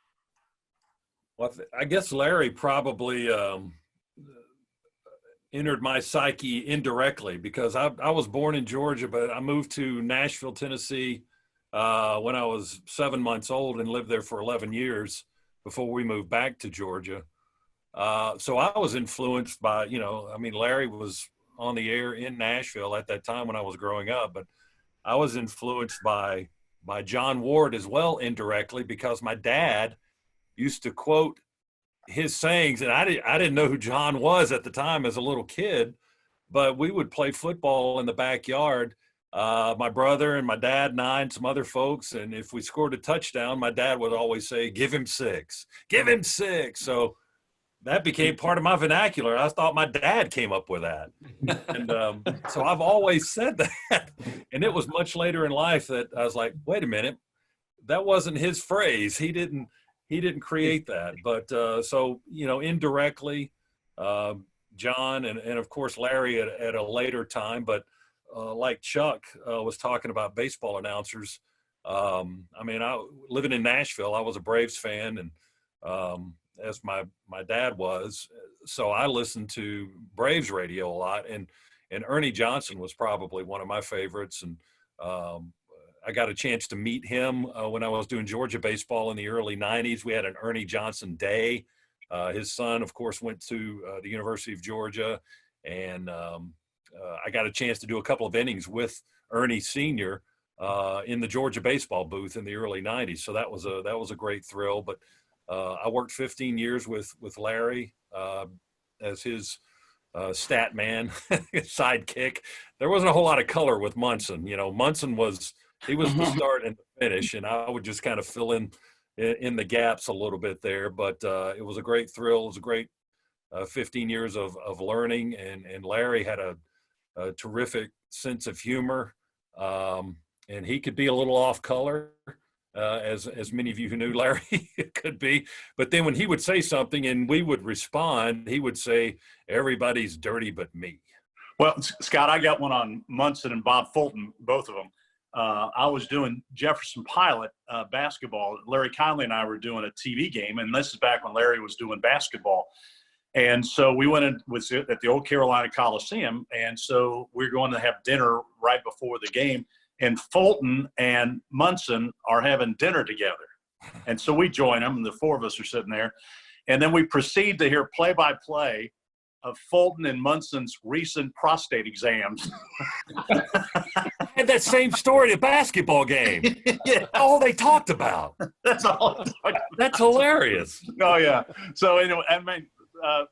Well, I guess Larry probably entered my psyche indirectly, because I was born in Georgia, but I moved to Nashville, Tennessee when I was 7 months old and lived there for 11 years before we moved back to Georgia. So I was influenced by, Larry was on the air in Nashville at that time when I was growing up, but I was influenced by John Ward as well, indirectly, because my dad used to quote his sayings, and I didn't know who John was at the time as a little kid, but we would play football in the backyard, my brother and my dad and I and some other folks, and if we scored a touchdown, my dad would always say, "Give him 6, give him 6." So that became part of my vernacular. I thought my dad came up with that. And so I've always said that. And it was much later in life that I was like, wait a minute, that wasn't his phrase. He didn't create that. But so, indirectly, John and of course Larry at a later time. But like Chuck was talking about baseball announcers, I mean, living in Nashville, I was a Braves fan, and as my dad was, so I listened to Braves radio a lot, and Ernie Johnson was probably one of my favorites, and I got a chance to meet him when I was doing Georgia baseball in the early 90s. We had an Ernie Johnson Day. His son, of course, went to the University of Georgia, and I got a chance to do a couple of innings with Ernie Sr. In the Georgia baseball booth in the early 90s. So that was a great thrill. But I worked 15 years with Larry as his stat man, sidekick. There wasn't a whole lot of color with Munson. You know, Munson was the start and the finish, and I would just kind of fill in the gaps a little bit there. But it was a great thrill. It was a great 15 years of learning, and Larry had a terrific sense of humor, and he could be a little off color, as many of you who knew Larry could be. But then when he would say something and we would respond, he would say, "Everybody's dirty but me." Well, Scott, I got one on Munson and Bob Fulton, both of them. I was doing Jefferson Pilot basketball. Larry Conley and I were doing a TV game, and this is back when Larry was doing basketball. And so we went in at the Old Carolina Coliseum, and so we're going to have dinner right before the game, and Fulton and Munson are having dinner together. And so we join them, and the four of us are sitting there. And then we proceed to hear play-by-play of Fulton and Munson's recent prostate exams. I had that same story at a basketball game. Yeah. All they talked about. That's all. That's hilarious. Oh, yeah. So anyway, I mean,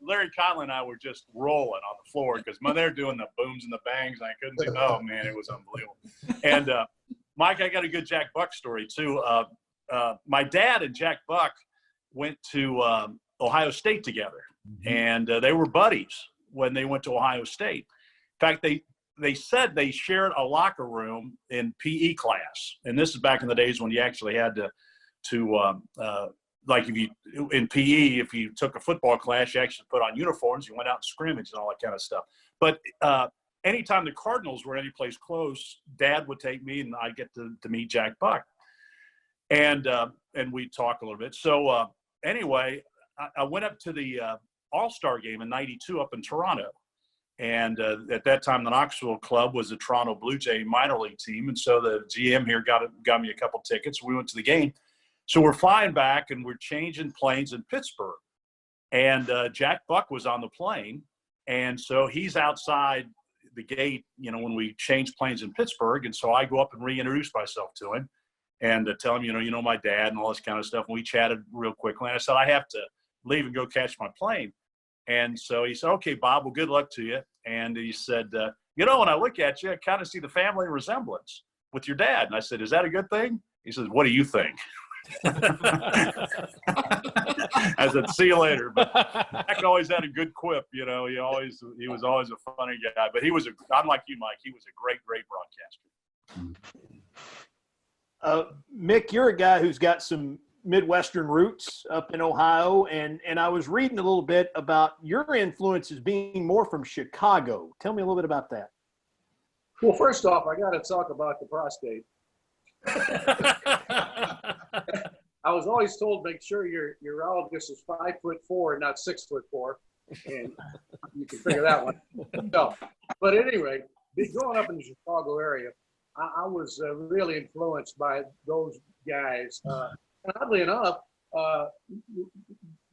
Larry Conley and I were just rolling on the floor because they're doing the booms and the bangs, and I couldn't say, oh, man, it was unbelievable. And, Mike, I got a good Jack Buck story, too. My dad and Jack Buck went to Ohio State together, and they were buddies when they went to Ohio State. In fact, they said they shared a locker room in PE class, and this is back in the days when you actually had to like in PE, if you took a football class, you actually put on uniforms, you went out and scrimmage and all that kind of stuff. But anytime the Cardinals were any place close, Dad would take me, and I'd get to meet Jack Buck, and we'd talk a little bit. So anyway, I went up to the All-Star game in '92 up in Toronto. And at that time, the Knoxville Club was the Toronto Blue Jay minor league team. And so the GM here got me a couple tickets. We went to the game. So we're flying back, and we're changing planes in Pittsburgh. And Jack Buck was on the plane. And so he's outside the gate, you know, when we change planes in Pittsburgh. And so I go up and reintroduce myself to him and tell him, you know, my dad and all this kind of stuff. And we chatted real quickly. And I said, I have to leave and go catch my plane. And so he said, okay, Bob, well, good luck to you. And he said, you know, when I look at you, I kind of see the family resemblance with your dad. And I said, is that a good thing? He says, what do you think? I said, see you later. But Jack always had a good quip, you know. He was always a funny guy. But unlike you, Mike, he was a great broadcaster. Mick, you're a guy who's got some Midwestern roots up in Ohio, and I was reading a little bit about your influences being more from Chicago. Tell me a little bit about that. Well, first off, I got to talk about the prostate. I was always told, make sure your urologist is 5'4" and not 6'4", and you can figure that one. No, but anyway, growing up in the Chicago area, I was really influenced by those guys. And oddly enough,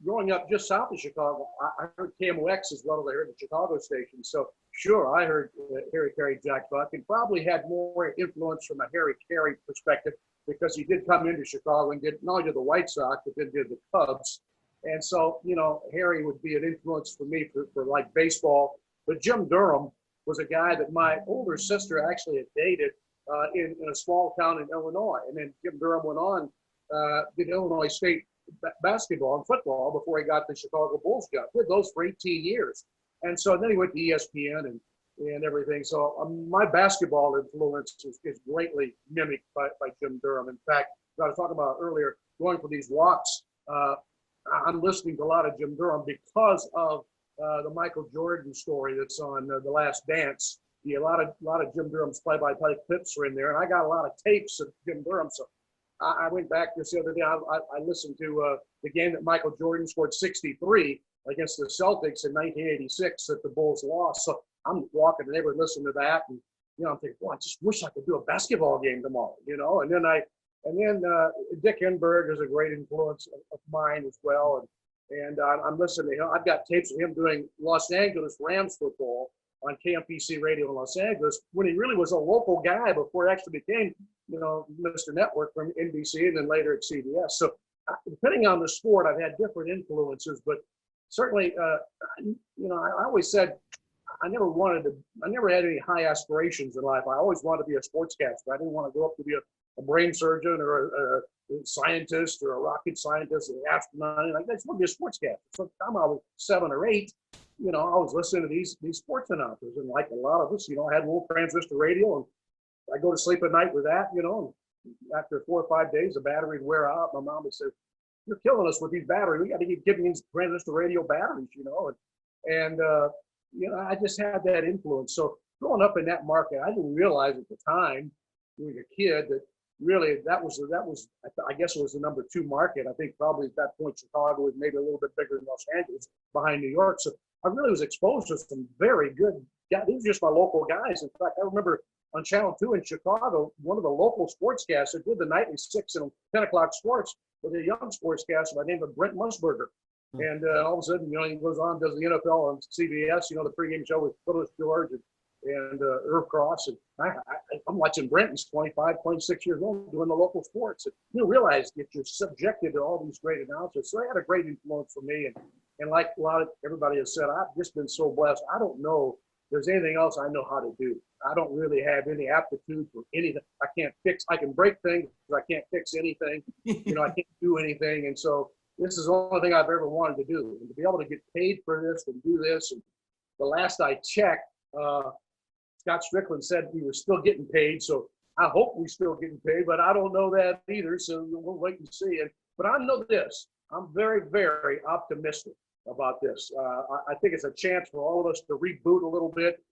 growing up just south of Chicago, I heard KMOX as well as I heard the Chicago station. So sure, I heard Harry Caray, Jack Buck, and probably had more influence from a Harry Caray perspective because he did come into Chicago and did not only did the White Sox, but then did the Cubs. And so, you know, Harry would be an influence for me for like baseball. But Jim Durham was a guy that my older sister actually had dated in a small town in Illinois. And then Jim Durham went on, did Illinois State basketball and football before he got the Chicago Bulls job. Did those for 18 years. And so then he went to ESPN and everything. So my basketball influence is greatly mimicked by Jim Durham. In fact, as I was talking about earlier, going for these walks, I'm listening to a lot of Jim Durham because of the influence that he had on me. And so the Michael Jordan story that's on The Last Dance. Yeah, a lot of Jim Durham's play-by-play clips are in there, and I got a lot of tapes of Jim Durham. So I went back this the other day. I listened to the game that Michael Jordan scored 63 against the Celtics in 1986 that the Bulls lost. So I'm walking the neighborhood listening to that, and I'm thinking, well, I just wish I could do a basketball game tomorrow, And then Dick Enberg is a great influence of mine as well, and I'm listening to him. I've got tapes of him doing Los Angeles Rams football on KMPC radio in Los Angeles when he really was a local guy before he actually became, Mr. Network from NBC and then later at CBS. So depending on the sport, I've had different influences, but certainly, I always said I never had any high aspirations in life. I always wanted to be a sportscaster. I didn't want to go up to be a brain surgeon or a scientist or a rocket scientist or an astronaut. I just want to be a sportscaster. So by the time I was 7 or 8, I was listening to these sports announcers, and like a lot of us, I had a little transistor radio, and I go to sleep at night with that, and after 4 or 5 days, the battery would wear out. My mom would say, "You're killing us with these batteries. We got to keep giving these transistor radio batteries," and I just had that influence. So growing up in that market, I didn't realize at the time, being a kid, that really that was I guess it was the number 2 market. I think probably at that point Chicago was maybe a little bit bigger than Los Angeles, behind New York. So I really was exposed to some very good guys. These are just my local guys. In fact, I remember on Channel 2 in Chicago, one of the local sportscasters did the nightly 6 and 10 o'clock sports with a young sportscaster by the name of Brent Musburger. And all of a sudden, he goes on, does the NFL on CBS, the pregame show with Phyllis George and Irv Cross. And I'm watching Brent. He's 25, 26 years old doing the local sports. And you realize that you're subjected to all these great announcers. So they had a great influence for me. And like a lot of everybody has said, I've just been so blessed. I don't know if there's anything else I know how to do. I don't really have any aptitude for anything. I can break things, but I can't fix anything. I can't do anything. And so this is the only thing I've ever wanted to do. And to be able to get paid for this and do this. And the last I checked, Scott Strickland said we were still getting paid. So I hope we're still getting paid, but I don't know that either. So we'll wait and see. But I know this. I'm very, very optimistic about this. I think it's a chance for all of us to reboot a little bit.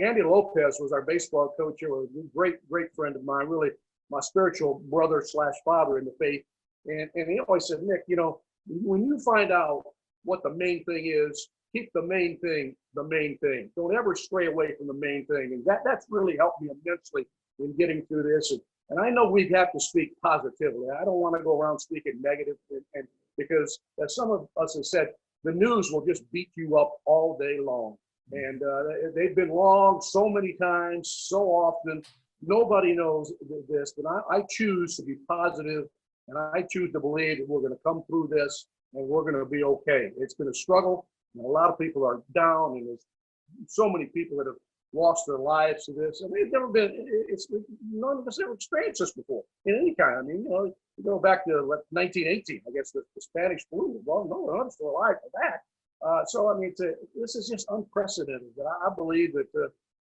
Andy Lopez was our baseball coach here, a great, great friend of mine, really my spiritual brother / father in the faith. And he always said, Nick, when you find out what the main thing is, keep the main thing the main thing. Don't ever stray away from the main thing. And that's really helped me immensely in getting through this. And I know we have to speak positively. I don't want to go around speaking negative, and because as some of us have said, the news will just beat you up all day long. And they've been wrong so many times, so often. Nobody knows this, but I choose to be positive, and I choose to believe that we're going to come through this and we're going to be okay. It's been a struggle, and a lot of people are down, and there's so many people that have lost their lives to this. I mean, none of us ever experienced this before in any kind. I mean, you go back to 1918, I guess the Spanish flu. Well, no, I'm still alive for that. So, I mean, this is just unprecedented. I believe that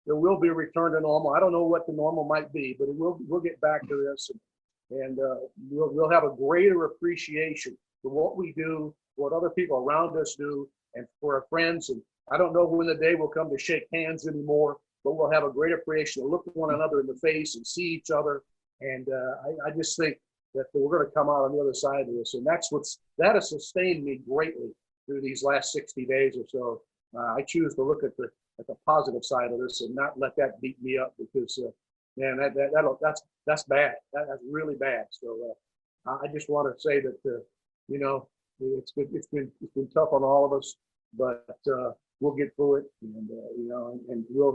there will be a return to normal. I don't know what the normal might be, but we'll get back to this, and we'll have a greater appreciation for what we do, what other people around us do, and for our friends. And I don't know when the day will come to shake hands anymore, but we'll have a great appreciation to look one another in the face and see each other. And I just think that we're going to come out on the other side of this, and that has sustained me greatly through these last 60 days or so. I choose to look at the positive side of this and not let that beat me up, because man, that's bad. That's really bad. So I just want to say that it's been tough on all of us, but we'll get through it, and and we'll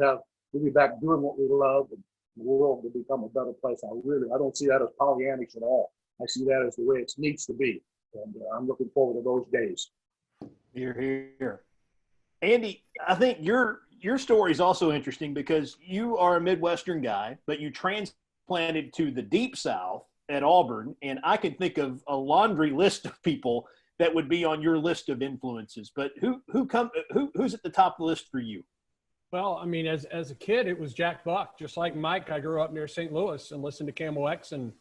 be back doing what we love, and the world will become a better place. I don't see that as Pollyannish at all. I see that as the way it needs to be, and I'm looking forward to those days. Here. Andy, I think your story is also interesting because you are a Midwestern guy, but you transplanted to the Deep South at Auburn, and I can think of a laundry list of people that would be on your list of influences. But who's at the top of the list for you? Well, I mean, as a kid, it was Jack Buck. Just like Mike, I grew up near St. Louis and listened to KMOX and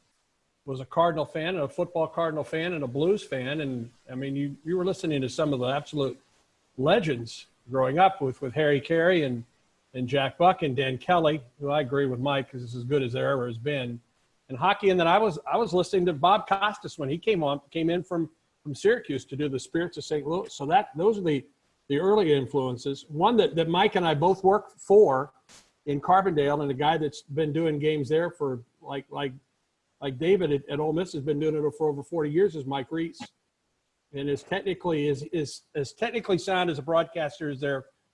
was a Cardinal fan and a football Cardinal fan and a Blues fan. And I mean, you were listening to some of the absolute legends growing up with Harry Carey and Jack Buck and Dan Kelly, who I agree with Mike because it's as good as there ever has been, and hockey. And then I was listening to Bob Costas when he came in from Syracuse to do the Spirits of St. Louis. So those are the early influences. One that Mike and I both worked for in Carbondale, and a guy that's been doing games there for like David at Ole Miss has been doing it for over 40 years is Mike Reese, and is as technically sound as a broadcaster as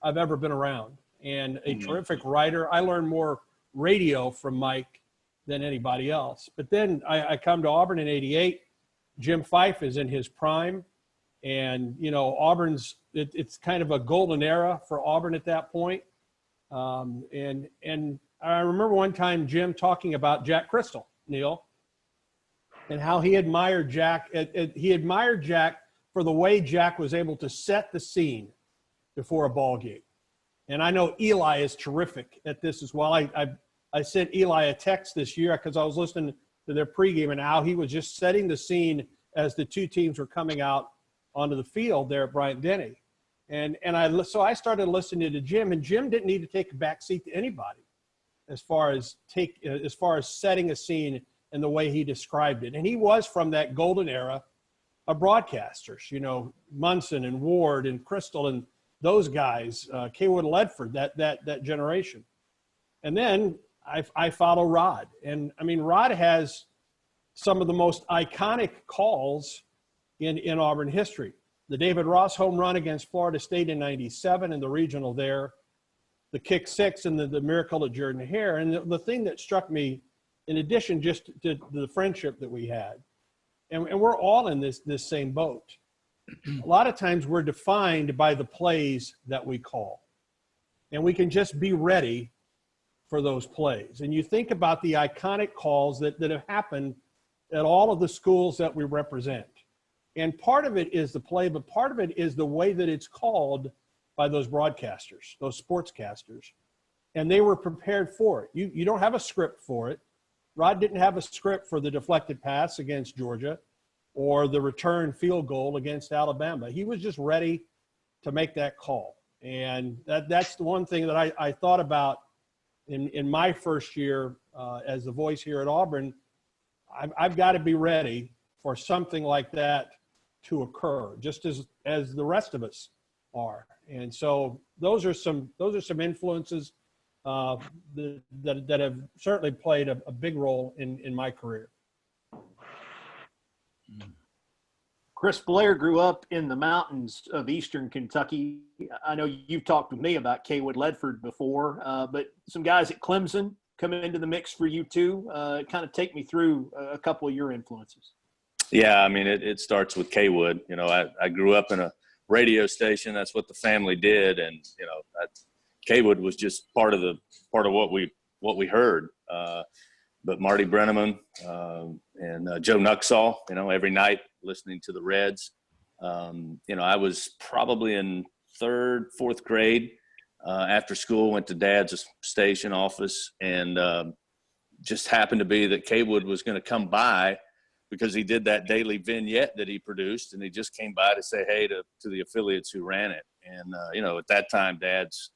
I've ever been around, and a terrific writer. I learned more radio from Mike than anybody else. But then I come to Auburn in '88. Jim Fife is in his prime, and Auburn's it's kind of a golden era for Auburn at that point. And I remember one time Jim talking about Jack Crystal, Neil, and how he admired Jack. He admired Jack for the way Jack was able to set the scene before a ball game. And I know Eli is terrific at this as well. I sent Eli a text this year because I was listening to their pregame and how he was just setting the scene as the two teams were coming out onto the field there at Bryant-Denny. So I started listening to Jim, and Jim didn't need to take a back seat to anybody as far as setting a scene and the way he described it. And he was from that golden era of broadcasters, Munson and Ward and Crystal and those guys, Kaywood Ledford, that generation. And then I follow Rod. And I mean, Rod has some of the most iconic calls in Auburn history. The David Ross home run against Florida State in '97 in the regional there, the kick six and the miracle at Jordan Hare. And the thing that struck me, in addition just to the friendship that we had, and we're all in this same boat. A lot of times we're defined by the plays that we call, and we can just be ready for those plays. And you think about the iconic calls that have happened at all of the schools that we represent. And part of it is the play, but part of it is the way that it's called by those broadcasters, those sportscasters. And they were prepared for it. You don't have a script for it. Rod didn't have a script for the deflected pass against Georgia or the return field goal against Alabama. He was just ready to make that call. And that's the one thing that I thought about in my first year as the voice here at Auburn. I've got to be ready for something like that to occur, just as the rest of us are. And so those are some influences that have certainly played a big role in my career. Chris Blair grew up in the mountains of eastern Kentucky. I know you've talked with me about Kaywood Ledford before, but some guys at Clemson come into the mix for you too. Kind of take me through a couple of your influences. Yeah, I mean, it starts with Kaywood. I grew up in a radio station. That's what the family did, and Kaywood was just part of what we heard. But Marty Brenneman and Joe Nuxall, every night listening to the Reds. I was probably in third, fourth grade. After school, went to Dad's station office, and just happened to be that Kaywood was going to come by because he did that daily vignette that he produced, and he just came by to say hey to the affiliates who ran it. And at that time, Dad's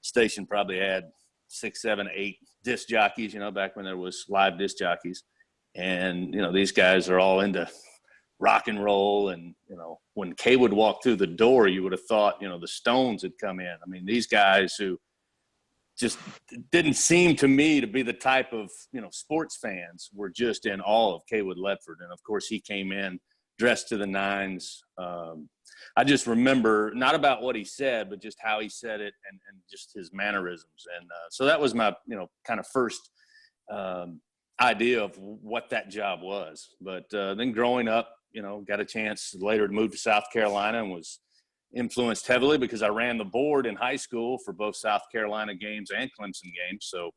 station probably had 6, 7, 8 disc jockeys, back when there was live disc jockeys. And, these guys are all into rock and roll. And, when Kaywood walked through the door, you would have thought, the Stones had come in. I mean, these guys who just didn't seem to me to be the type of, sports fans were just in awe of Kaywood Ledford. And of course he came in dressed to the nines. I just remember not about what he said, but just how he said it and just his mannerisms. And so that was my, kind of first idea of what that job was. But then growing up, got a chance later to move to South Carolina and was influenced heavily because I ran the board in high school for both South Carolina games and Clemson games. So,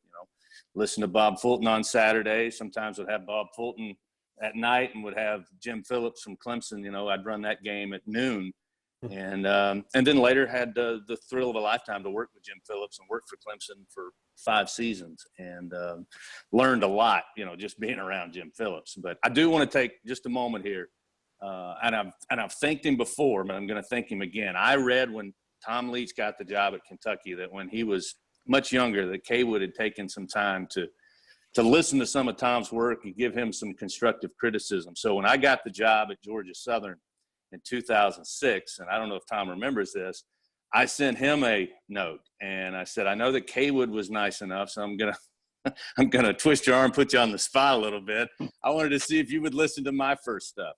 listen to Bob Fulton on Saturday. Sometimes would have Bob Fulton at night and would have Jim Phillips from Clemson. I'd run that game at noon. And then later had the thrill of a lifetime to work with Jim Phillips and work for Clemson for 5 seasons and learned a lot, just being around Jim Phillips. But I do want to take just a moment here. And I've thanked him before, but I'm going to thank him again. I read when Tom Leach got the job at Kentucky, that when he was much younger, that Kaywood had taken some time to listen to some of Tom's work and give him some constructive criticism. So when I got the job at Georgia Southern in 2006, and I don't know if Tom remembers this, I sent him a note and I said, I know that Kaywood was nice enough, so I'm gonna twist your arm, put you on the spot a little bit. I wanted to see if you would listen to my first stuff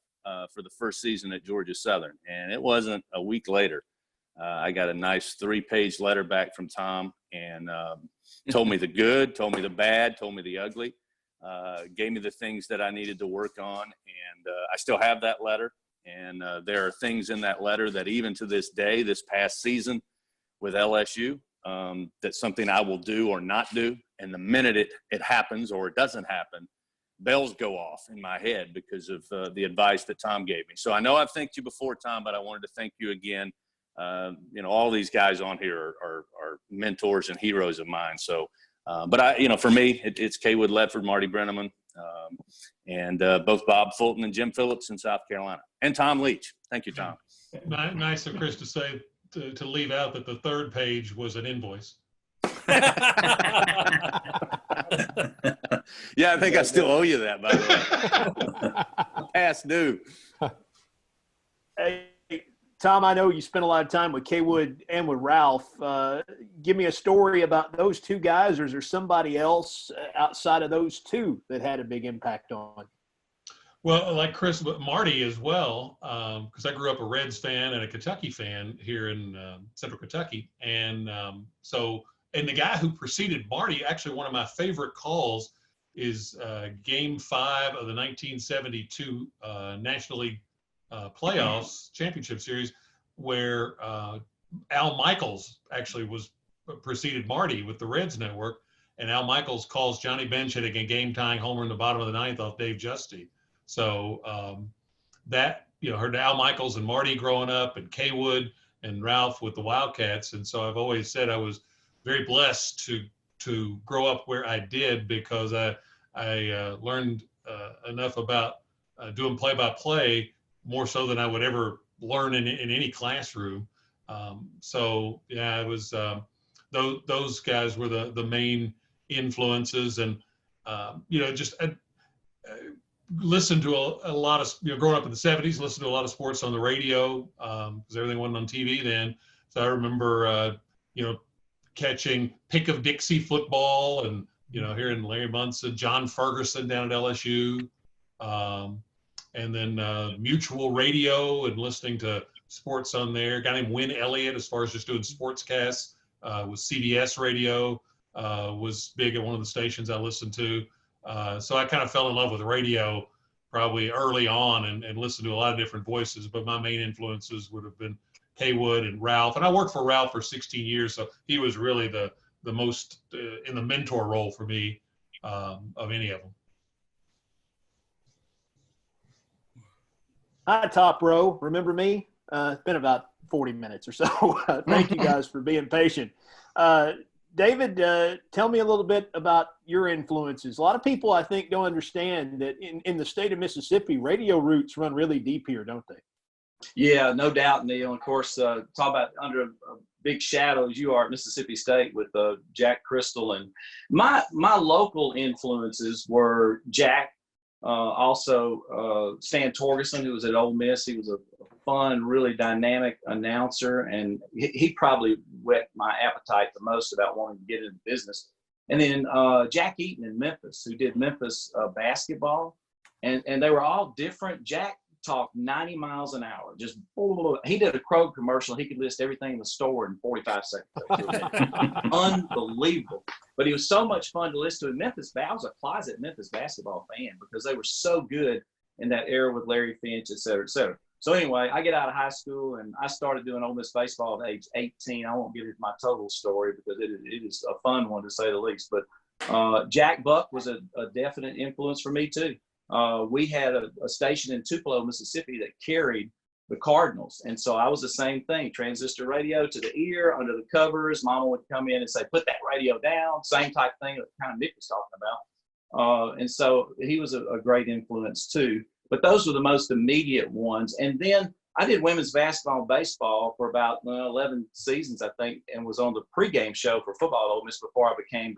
for the first season at Georgia Southern. And it wasn't a week later. I got a nice 3-page letter back from Tom, and told me the good, told me the bad, told me the ugly, gave me the things that I needed to work on. And I still have that letter. And there are things in that letter that even to this day, this past season with LSU, that's something I will do or not do. And the minute it happens or it doesn't happen, bells go off in my head because of the advice that Tom gave me. So I know I've thanked you before, Tom, but I wanted to thank you again. All these guys on here are mentors and heroes of mine. So, but for me, it's Kaywood Ledford, Marty Brenneman, and both Bob Fulton and Jim Phillips in South Carolina, and Tom Leach. Thank you, Tom. Nice of Chris to say to leave out that the third page was an invoice. Yeah, I think I still owe you that, by the way. Past due. Hey, Tom, I know you spent a lot of time with Kaywood and with Ralph. Give me a story about those two guys, or is there somebody else outside of those two that had a big impact on? Well, like Chris, but Marty as well, because I grew up a Reds fan and a Kentucky fan here in Central Kentucky. And and the guy who preceded Marty, actually one of my favorite calls is Game 5 of the 1972 National League playoffs championship series, where Al Michaels actually preceded Marty with the Reds network, and Al Michaels calls Johnny Bench hitting a game-tying homer in the bottom of the ninth off Dave Justy. So heard Al Michaels and Marty growing up, and Kaywood and Ralph with the Wildcats, and so I've always said I was very blessed to grow up where I did, because I learned enough about doing play-by-play, more so than I would ever learn in any classroom. It was those guys were the main influences, and listened to a lot of, growing up in the 70s, listened to a lot of sports on the radio, because everything wasn't on TV then. So I remember, catching Pick of Dixie football, and, hearing Larry Munson, John Ferguson down at LSU, and then Mutual Radio, and listening to sports on there. A guy named Win Elliott, as far as just doing sportscasts, with CBS Radio, was big at one of the stations I listened to. So I kind of fell in love with radio probably early on, and listened to a lot of different voices, but my main influences would have been Kaywood and Ralph. And I worked for Ralph for 16 years, so he was really the most in the mentor role for me of any of them. Hi, Top Row. Remember me? It's been about 40 minutes or so. Thank you guys for being patient. David, tell me a little bit about your influences. A lot of people, I think, don't understand that in the state of Mississippi, radio roots run really deep here, don't they? Yeah, no doubt, Neil. And of course, talk about under a big shadow as you are at Mississippi State with Jack Crystal. And my local influences were Jack, also Stan Torgerson, who was at Ole Miss. He was a fun, really dynamic announcer, and he probably whet my appetite the most about wanting to get into business. And then Jack Eaton in Memphis, who did Memphis basketball, and they were all different. Jack talked 90 miles an hour. Just he did a Kroger commercial. He could list everything in the store in 45 seconds. Unbelievable. But he was so much fun to listen to in Memphis. I was a closet Memphis basketball fan because they were so good in that era with Larry Finch, et cetera, et cetera. So anyway, I get out of high school and I started doing Ole Miss baseball at age 18. I won't get into my total story because it is a fun one to say the least. But Jack Buck was a definite influence for me too. We had a station in Tupelo, Mississippi that carried the Cardinals. And so I was the same thing, transistor radio to the ear, under the covers. Mama would come in and say, put that radio down, same type thing that kind of Nick was talking about. And so he was a great influence too. But those were the most immediate ones. And then I did women's basketball and baseball for about 11 seasons, I think, and was on the pregame show for football at Ole Miss before I became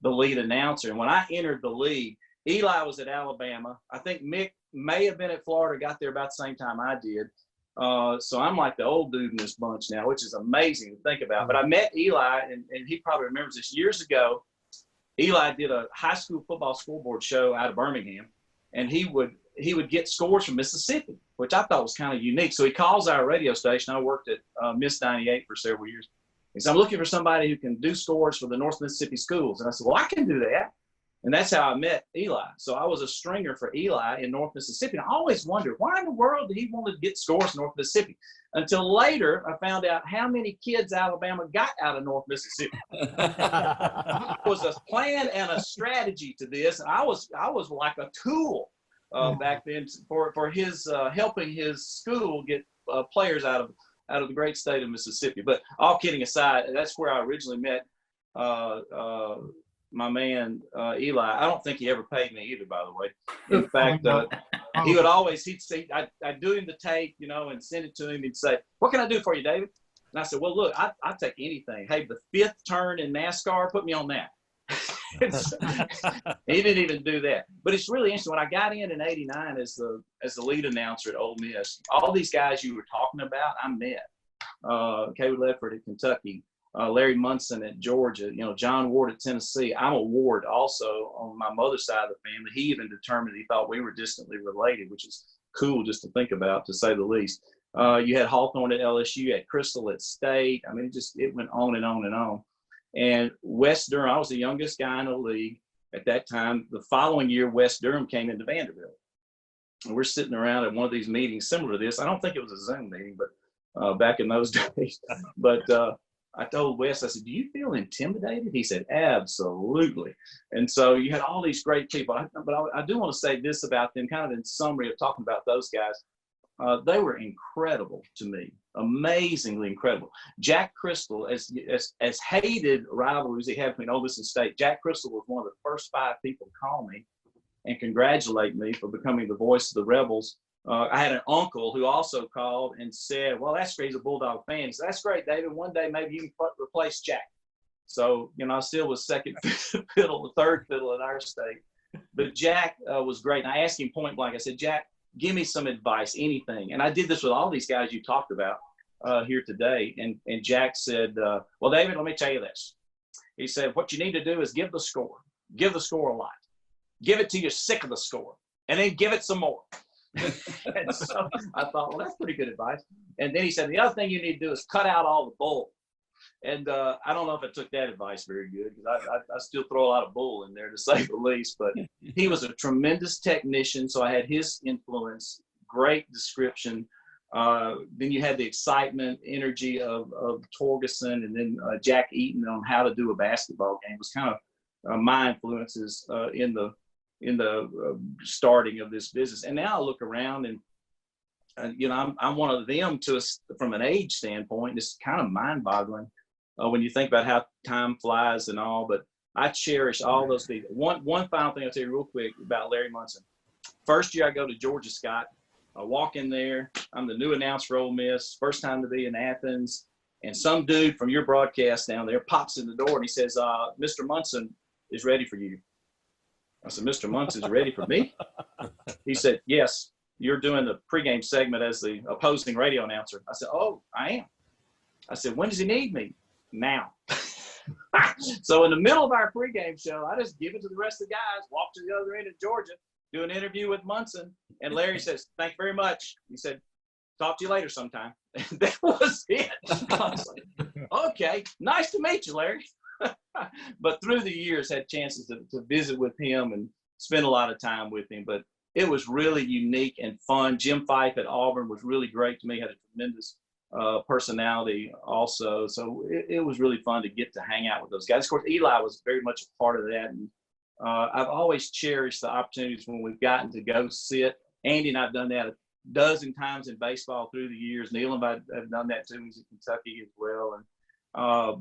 the lead announcer. And when I entered the league, Eli was at Alabama. I think Mick may have been at Florida, got there about the same time I did. So I'm like the old dude in this bunch now, which is amazing to think about. But I met Eli, and he probably remembers this. Years ago, Eli did a high school football scoreboard show out of Birmingham, and he would get scores from Mississippi, which I thought was kind of unique. So he calls our radio station. I worked at Miss 98 for several years. He said, I'm looking for somebody who can do scores for the North Mississippi schools. And I said, well, I can do that. And that's how I met Eli. So I was a stringer for Eli in North Mississippi. And I always wondered, why in the world did he want to get scores in North Mississippi? Until later, I found out how many kids Alabama got out of North Mississippi. There was a plan and a strategy to this. And I was like a tool back then for his helping his school get players out of the great state of Mississippi. But all kidding aside, that's where I originally met my man Eli. I don't think he ever paid me either, by the way. In fact, he would always, he'd say, I'd do him the tape, and send it to him. He'd say, what can I do for you, David? And I said, well, look, I'll take anything. Hey, the 5th turn in NASCAR, put me on that. He didn't even do that. But it's really interesting. When I got in '89 as the lead announcer at Ole Miss, all these guys you were talking about, I met. Caleb Ledford at Kentucky, Larry Munson at Georgia, John Ward at Tennessee. I'm a Ward also on my mother's side of the family. He even determined he thought we were distantly related, which is cool just to think about, to say the least. You had Hawthorne at LSU, you had Crystal at State. I mean, it went on and on and on. And West Durham, I was the youngest guy in the league at that time. The following year, West Durham came into Vanderbilt. And we're sitting around at one of these meetings similar to this. I don't think it was a Zoom meeting, but back in those days. But I told Wes, I said, do you feel intimidated? He said, absolutely. And so you had all these great people. But I do want to say this about them, kind of in summary of talking about those guys. They were incredible to me, amazingly incredible. Jack Crystal, as hated rivalries he had between Ole Miss and State, Jack Crystal was one of the first 5 people to call me and congratulate me for becoming the voice of the Rebels. I had an uncle who also called and said, well, that's great. He's a Bulldog fan. He said, that's great, David. One day maybe you can replace Jack. So, I still was second fiddle, the third fiddle in our state. But Jack was great. And I asked him point blank, I said, Jack, give me some advice, anything. And I did this with all these guys you talked about here today. And Jack said, well, David, let me tell you this. He said, what you need to do is give the score. Give the score a lot. Give it till you're sick of the score. And then give it some more. And so I thought, well, that's pretty good advice. And then he said, the other thing you need to do is cut out all the bull. And I don't know if I took that advice very good, because I still throw a lot of bull in there, to say the least. But he was a tremendous technician, so I had his influence, great description. Then you had the excitement, energy of Torgerson, and then Jack Eaton on how to do a basketball game. It was kind of my influences in the starting of this business. And now I look around and I'm one of them from an age standpoint. It's kind of mind-boggling when you think about how time flies and all. But I cherish all those people. One final thing I'll tell you real quick about Larry Munson. First year I go to Georgia Scott. I walk in there. I'm the new announcer for Ole Miss. First time to be in Athens. And some dude from your broadcast down there pops in the door and he says, Mr. Munson is ready for you. I said, Mr. Munson's ready for me? He said, yes, you're doing the pregame segment as the opposing radio announcer. I said, oh, I am. I said, when does he need me? Now. So in the middle of our pregame show, I just give it to the rest of the guys, walk to the other end of Georgia, do an interview with Munson. And Larry says, thank you very much. He said, talk to you later sometime. And that was it. I was like, okay, nice to meet you, Larry. But through the years, had chances to visit with him and spend a lot of time with him. But it was really unique and fun. Jim Fife at Auburn was really great to me, had a tremendous personality also. So it was really fun to get to hang out with those guys. Of course, Eli was very much a part of that. And I've always cherished the opportunities when we've gotten to go sit. Andy and I've done that a dozen times in baseball through the years. Neil and I have done that too. He's in Kentucky as well. And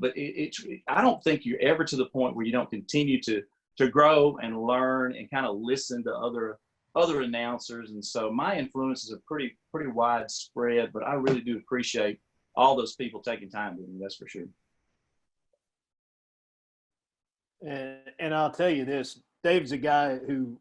but I don't think you're ever to the point where you don't continue to grow and learn and kind of listen to other other announcers. And so my influences are pretty widespread, but I really do appreciate all those people taking time with me. That's for sure. And I'll tell you this, Dave's a guy who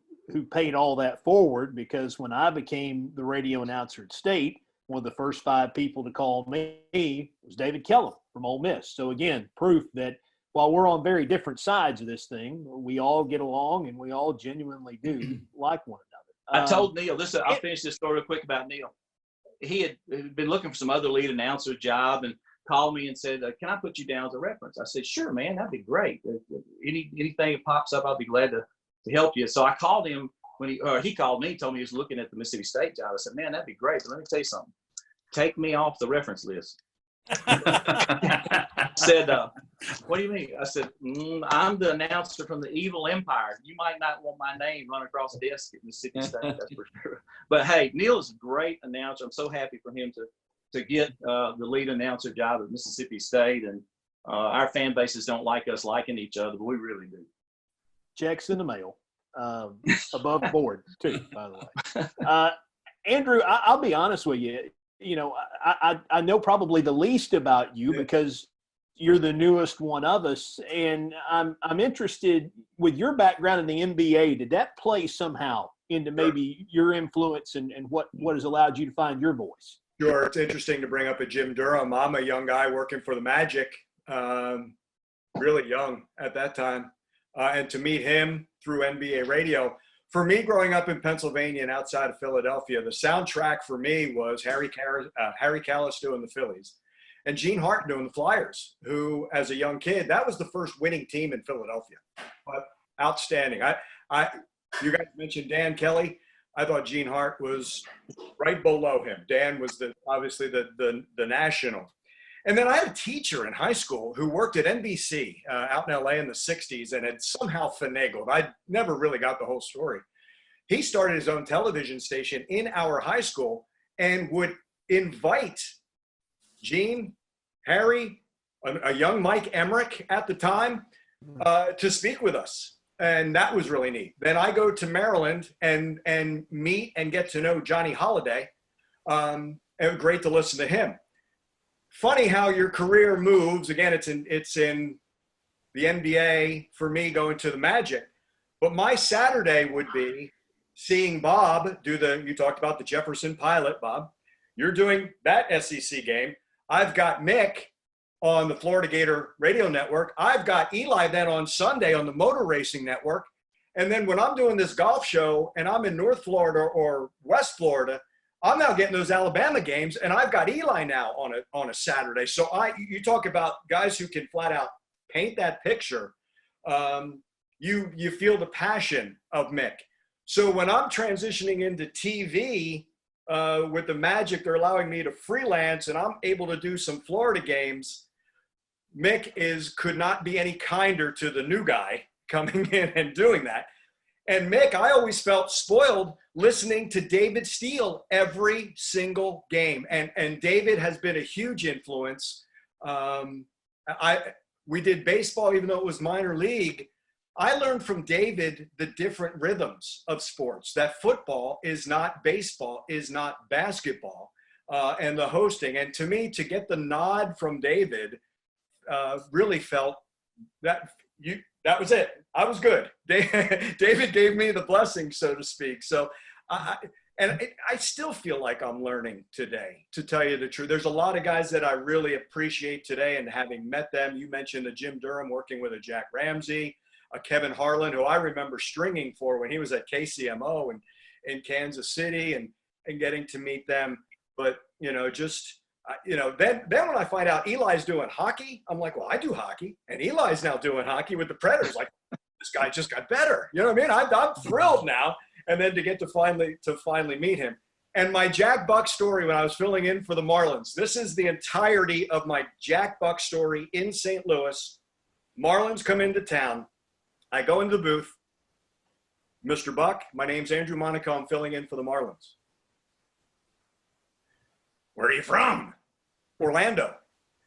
paid all that forward, because when I became the radio announcer at State, one of the first 5 people to call me was David Kellum from Ole Miss. So again, proof that while we're on very different sides of this thing, we all get along and we all genuinely do like one another. I told Neil this. I'll finish this story real quick about Neil. He had been looking for some other lead announcer job and called me and said, "Can I put you down as a reference?" I said, "Sure, man, that'd be great. Anything that pops up, I'll be glad to help you." So I called him when he called me, told me he was looking at the Mississippi State job. I said, "Man, that'd be great. But let me tell you something. Take me off the reference list." Said, "What do you mean?" I said, "I'm the announcer from the evil empire. You might not want my name run across the desk at Mississippi State, that's for sure." But hey, Neil is a great announcer. I'm so happy for him to get the lead announcer job at Mississippi State. And our fan bases don't like us liking each other, but we really do. Checks in the mail, above board too, by the way. Andrew, I'll be honest with you. You know, I know probably the least about you because you're the newest one of us, and I'm interested with your background in the NBA. Did that play somehow into maybe your influence and what has allowed you to find your voice? Sure. It's interesting to bring up a Jim Durham. I'm a young guy working for the Magic, really young at that time, and to meet him through NBA radio. For me, growing up in Pennsylvania and outside of Philadelphia, the soundtrack for me was Harry Kalas doing the Phillies and Gene Hart doing the Flyers, who, as a young kid, that was the first winning team in Philadelphia. But outstanding. You guys mentioned Dan Kelly. I thought Gene Hart was right below him. Dan was obviously the national. And then I had a teacher in high school who worked at NBC out in LA in the 60s and had somehow finagled. I never really got the whole story. He started his own television station in our high school and would invite Gene, Harry, a young Mike Emmerich at the time, to speak with us. And that was really neat. Then I go to Maryland and meet and get to know Johnny Holiday. And great to listen to him. Funny how your career moves. Again, it's in the NBA for me going to the Magic. But my Saturday would be seeing Bob you talked about the Jefferson Pilot, Bob. You're doing that SEC game. I've got Mick on the Florida Gator Radio Network. I've got Eli then on Sunday on the Motor Racing Network. And then when I'm doing this golf show and I'm in North Florida or West Florida, I'm now getting those Alabama games, and I've got Eli now on a Saturday. So you talk about guys who can flat out paint that picture. You feel the passion of Mick. So when I'm transitioning into TV with the Magic, they're allowing me to freelance, and I'm able to do some Florida games. Mick could not be any kinder to the new guy coming in and doing that. And Mick, I always felt spoiled listening to David Steele every single game. And David has been a huge influence. We did baseball, even though it was minor league. I learned from David the different rhythms of sports, that football is not baseball, is not basketball, and the hosting. And to me, to get the nod from David really felt that was it. I was good. David gave me the blessing, so to speak. So, I still feel like I'm learning today, to tell you the truth. There's a lot of guys that I really appreciate today, and having met them, you mentioned the Jim Durham working with a Jack Ramsey, a Kevin Harlan, who I remember stringing for when he was at KCMO and in Kansas City, and getting to meet them. But, then when I find out Eli's doing hockey, I'm like, well, I do hockey, and Eli's now doing hockey with the Predators. Like, this guy just got better. You know what I mean? I'm thrilled now. And then to get to finally meet him. And my Jack Buck story when I was filling in for the Marlins, this is the entirety of my Jack Buck story in St. Louis. Marlins come into town. I go into the booth. Mr. Buck, my name's Andrew Monaco. I'm filling in for the Marlins. Where are you from? Orlando.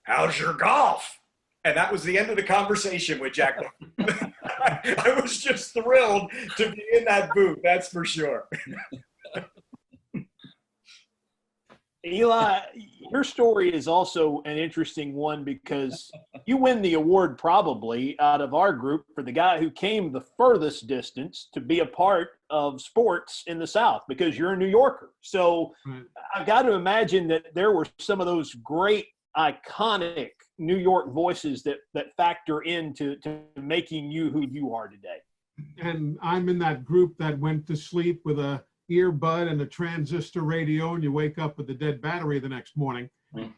How's your golf? And that was the end of the conversation with Jack. I was just thrilled to be in that booth. That's for sure. Eli, your story is also an interesting one because you win the award probably out of our group for the guy who came the furthest distance to be a part of sports in the South because you're a New Yorker. So I've got to imagine that there were some of those great, iconic New York voices that factor into making you who you are today. And I'm in that group that went to sleep with a earbud and a transistor radio, and you wake up with a dead battery the next morning.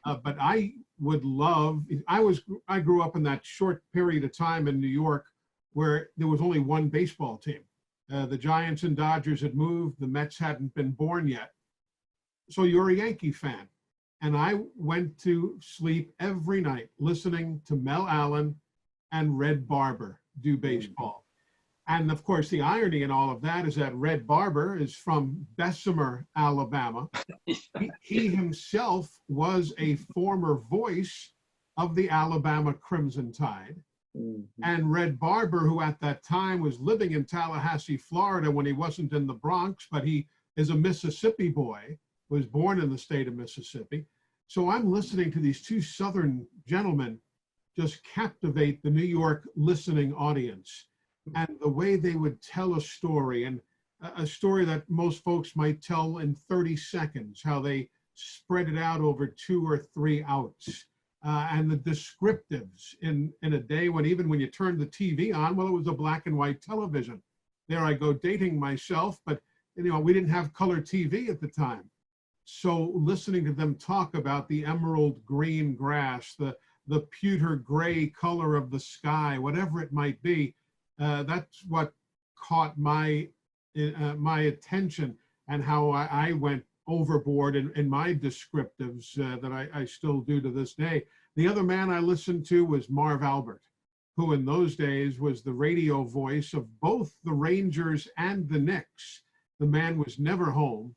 But I would love, I grew up in that short period of time in New York where there was only one baseball team. The Giants and Dodgers had moved, the Mets hadn't been born yet. So you're a Yankee fan. And I went to sleep every night listening to Mel Allen and Red Barber do baseball. And of course, the irony in all of that is that Red Barber is from Bessemer, Alabama. He himself was a former voice of the Alabama Crimson Tide. And Red Barber, who at that time was living in Tallahassee, Florida, when he wasn't in the Bronx, but he is a Mississippi boy, was born in the state of Mississippi. So I'm listening to these two Southern gentlemen just captivate the New York listening audience. And the way they would tell a story, and a story that most folks might tell in 30 seconds, how they spread it out over 2 or 3 outs. And the descriptives in a day when even when you turned the TV on, well, it was a black and white television. There I go dating myself, but we didn't have color TV at the time. So listening to them talk about the emerald green grass, the pewter gray color of the sky, whatever it might be, that's what caught my attention, and how I went overboard in my descriptives that I still do to this day. The other man I listened to was Marv Albert, who in those days was the radio voice of both the Rangers and the Knicks. The man was never home.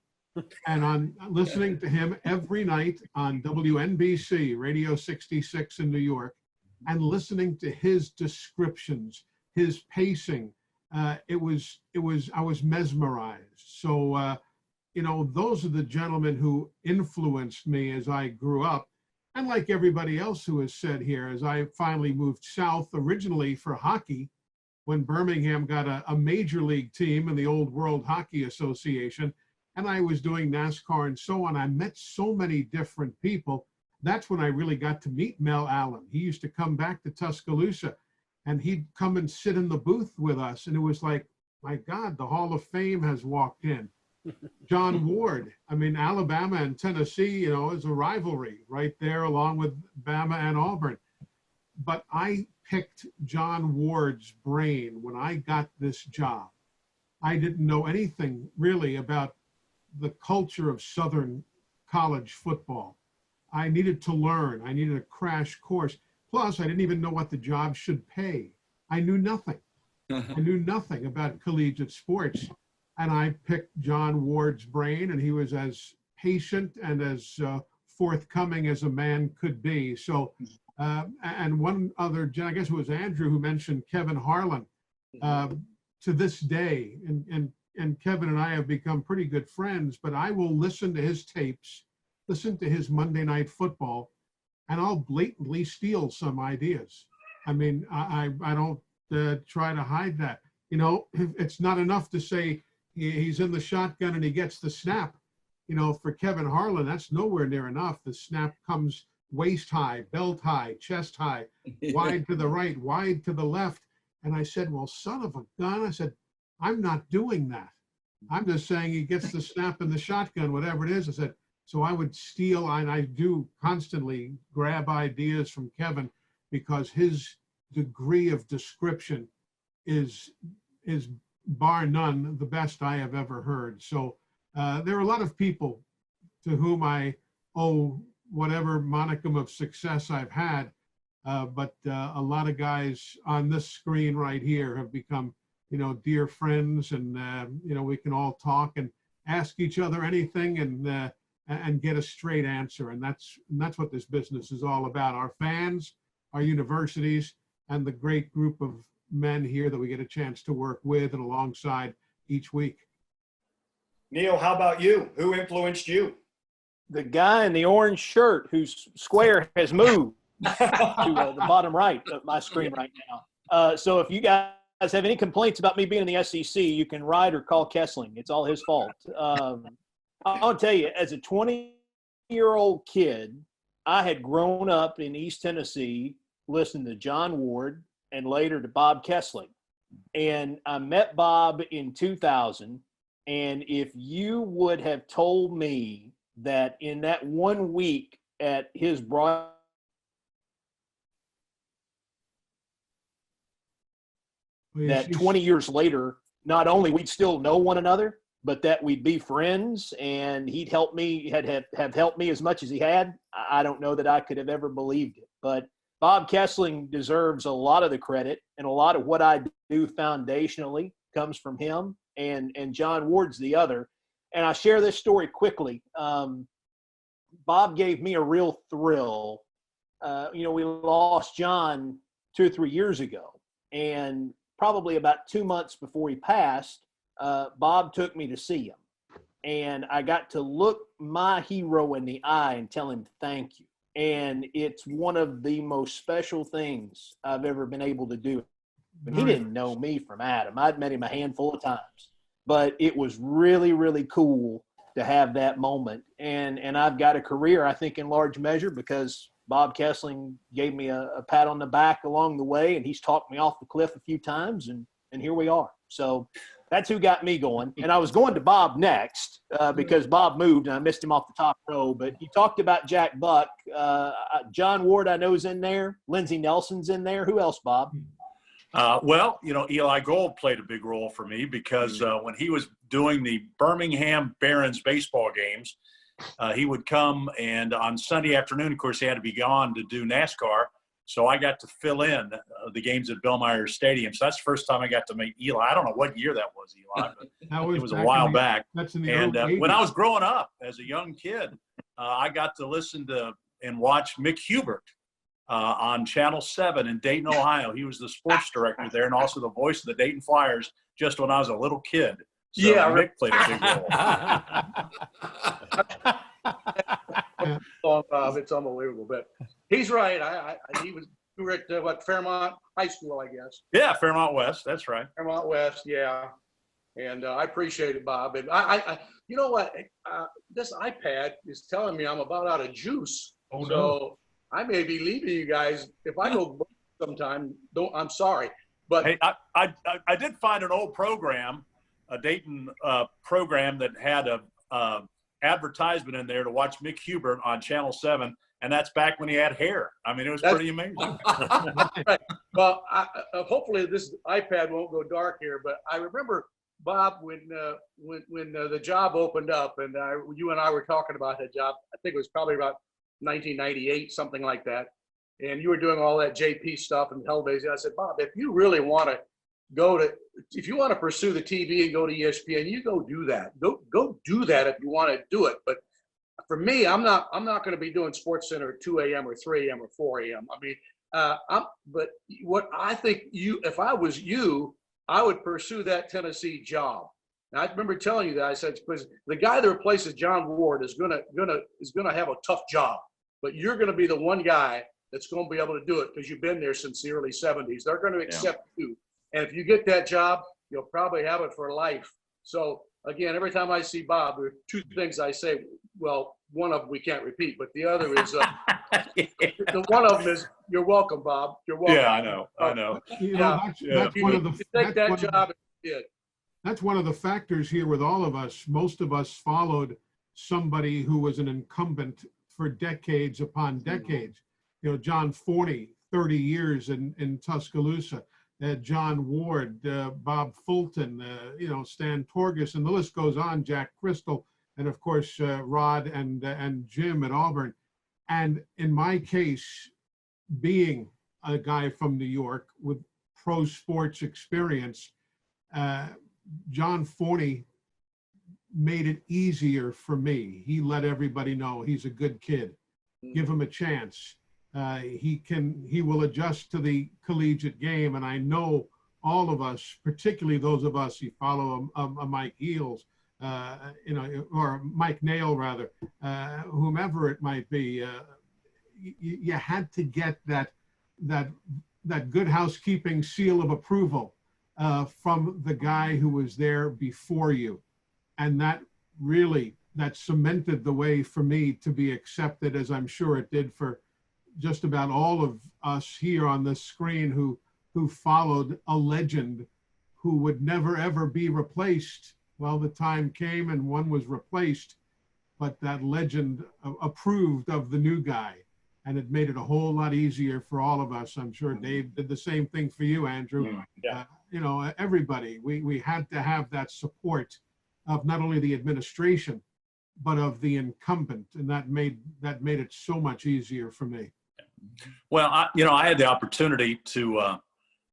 And on listening to him every night on WNBC, Radio 66 in New York, and listening to his descriptions, his pacing, I was mesmerized. So, those are the gentlemen who influenced me as I grew up. And like everybody else who has said here, as I finally moved south originally for hockey, when Birmingham got a major league team in the old World Hockey Association, and I was doing NASCAR and so on, I met so many different people. That's when I really got to meet Mel Allen. He used to come back to Tuscaloosa, and he'd come and sit in the booth with us. And it was like, my God, the Hall of Fame has walked in. John Ward, Alabama and Tennessee, is a rivalry right there along with Bama and Auburn. But I picked John Ward's brain when I got this job. I didn't know anything really about the culture of Southern college football. I needed to learn. I needed a crash course. Plus, I didn't even know what the job should pay. I knew nothing. I knew nothing about collegiate sports. And I picked John Ward's brain, and he was as patient and as forthcoming as a man could be. So, and one other, I guess it was Andrew who mentioned Kevin Harlan. To this day, and Kevin and I have become pretty good friends, but I will listen to his tapes, listen to his Monday Night Football, and I'll blatantly steal some ideas. I don't try to hide that. It's not enough to say he's in the shotgun and he gets the snap. For Kevin Harlan, that's nowhere near enough. The snap comes waist high, belt high, chest high, wide to the right, wide to the left. And I said, well, son of a gun, I said, I'm not doing that. I'm just saying he gets the snap in the shotgun, whatever it is. I said, so I would steal, and I do constantly grab ideas from Kevin because his degree of description is bar none the best I have ever heard. So there are a lot of people to whom I owe whatever monicum of success I've had, but a lot of guys on this screen right here have become dear friends, and we can all talk and ask each other anything and get a straight answer, and that's what this business is all about. Our fans our universities, and the great group of men here that we get a chance to work with and alongside each week. Neil, how about you? Who influenced you? The guy in the orange shirt whose square has moved to the bottom right of my screen right now. So if you guys have any complaints about me being in the SEC, you can write or call Kessling. It's all his fault. I'll tell you, as a 20-year-old kid, I had grown up in East Tennessee listening to John Ward and later to Bob Kessling. And I met Bob in 2000. And if you would have told me that in that 1 week at his broad that 20 years later, not only we'd still know one another, but that we'd be friends and he'd help me, have helped me as much as he had, I don't know that I could have ever believed it. But Bob Kessling deserves a lot of the credit, and a lot of what I do foundationally comes from him, and John Ward's the other. And I share this story quickly. Bob gave me a real thrill. We lost John 2 or 3 years ago, and probably about 2 months before he passed, Bob took me to see him. And I got to look my hero in the eye and tell him thank you. And it's one of the most special things I've ever been able to do. But he didn't know me from Adam. I'd met him a handful of times. But it was really, really cool to have that moment. And I've got a career, I think, in large measure because Bob Kessling gave me a pat on the back along the way, and he's talked me off the cliff a few times, and here we are. So that's who got me going. And I was going to Bob next because Bob moved, and I missed him off the top row. But you talked about Jack Buck. John Ward, I know, is in there. Lindsey Nelson's in there. Who else, Bob? Eli Gold played a big role for me because when he was doing the Birmingham Barons baseball games, he would come, and on Sunday afternoon, of course, he had to be gone to do NASCAR. So I got to fill in the games at Bill Meyer Stadium. So that's the first time I got to meet Eli. I don't know what year that was, Eli, but it was a while back. And when I was growing up as a young kid, I got to listen to and watch Mick Hubert on Channel 7 in Dayton, Ohio. He was the sports director there and also the voice of the Dayton Flyers just when I was a little kid. So Yeah, Mick played a big role. It's unbelievable, but he's right. We were at Fairmont High School, I guess. Yeah, Fairmont West. That's right. Fairmont West, yeah. And I appreciate it, Bob. And I you know what? This iPad is telling me I'm about out of juice. Oh, no. So I may be leaving you guys. If I go sometime, I'm sorry. But hey, I did find an old program, a Dayton program that had a advertisement in there to watch Mick Hubert on Channel 7, and that's back when he had hair. I mean, it was pretty amazing. Right. Well, hopefully this iPad won't go dark here, but I remember, Bob, when the job opened up, and you and I were talking about that job. I think it was probably about 1998, something like that. And you were doing all that JP stuff and television. I said, Bob, if you really want to if you want to pursue the TV and go to ESPN, you go do that. Go do that if you want to do it. But for me, I'm not going to be doing SportsCenter at 2 a.m. or 3 a.m. or 4 a.m. I mean, but what I think if I was you, I would pursue that Tennessee job. And I remember telling you that. I said, because the guy that replaces John Ward is gonna have a tough job, but you're going to be the one guy that's going to be able to do it because you've been there since the early 70s. They're going to accept you. And if you get that job, you'll probably have it for life. So again, every time I see Bob, there are two things I say. Well, one of them we can't repeat, but the other is the one of them is you're welcome, Bob. You're welcome. Yeah, I know. That's one of the. Take that job. That's one of the factors here with all of us. Most of us followed somebody who was an incumbent for decades upon decades. You know, John Forney, 30 years in Tuscaloosa. John Ward, Bob Fulton, Stan Torges, and the list goes on, Jack Crystal, and of course, Rod and Jim at Auburn. And in my case, being a guy from New York with pro sports experience, John Forney made it easier for me. He let everybody know he's a good kid. Give him a chance. He will adjust to the collegiate game. And I know all of us, particularly those of us who follow Mike Eels, or Mike Nail rather, whomever it might be, you had to get that good housekeeping seal of approval from the guy who was there before you. And that cemented the way for me to be accepted, as I'm sure it did for just about all of us here on this screen who followed a legend who would never ever be replaced. Well, the time came and one was replaced, but that legend approved of the new guy, and it made it a whole lot easier for all of us. I'm sure Dave did the same thing for you, Andrew. Yeah. Everybody, we had to have that support of not only the administration, but of the incumbent, and that made it so much easier for me. Well, I had the opportunity to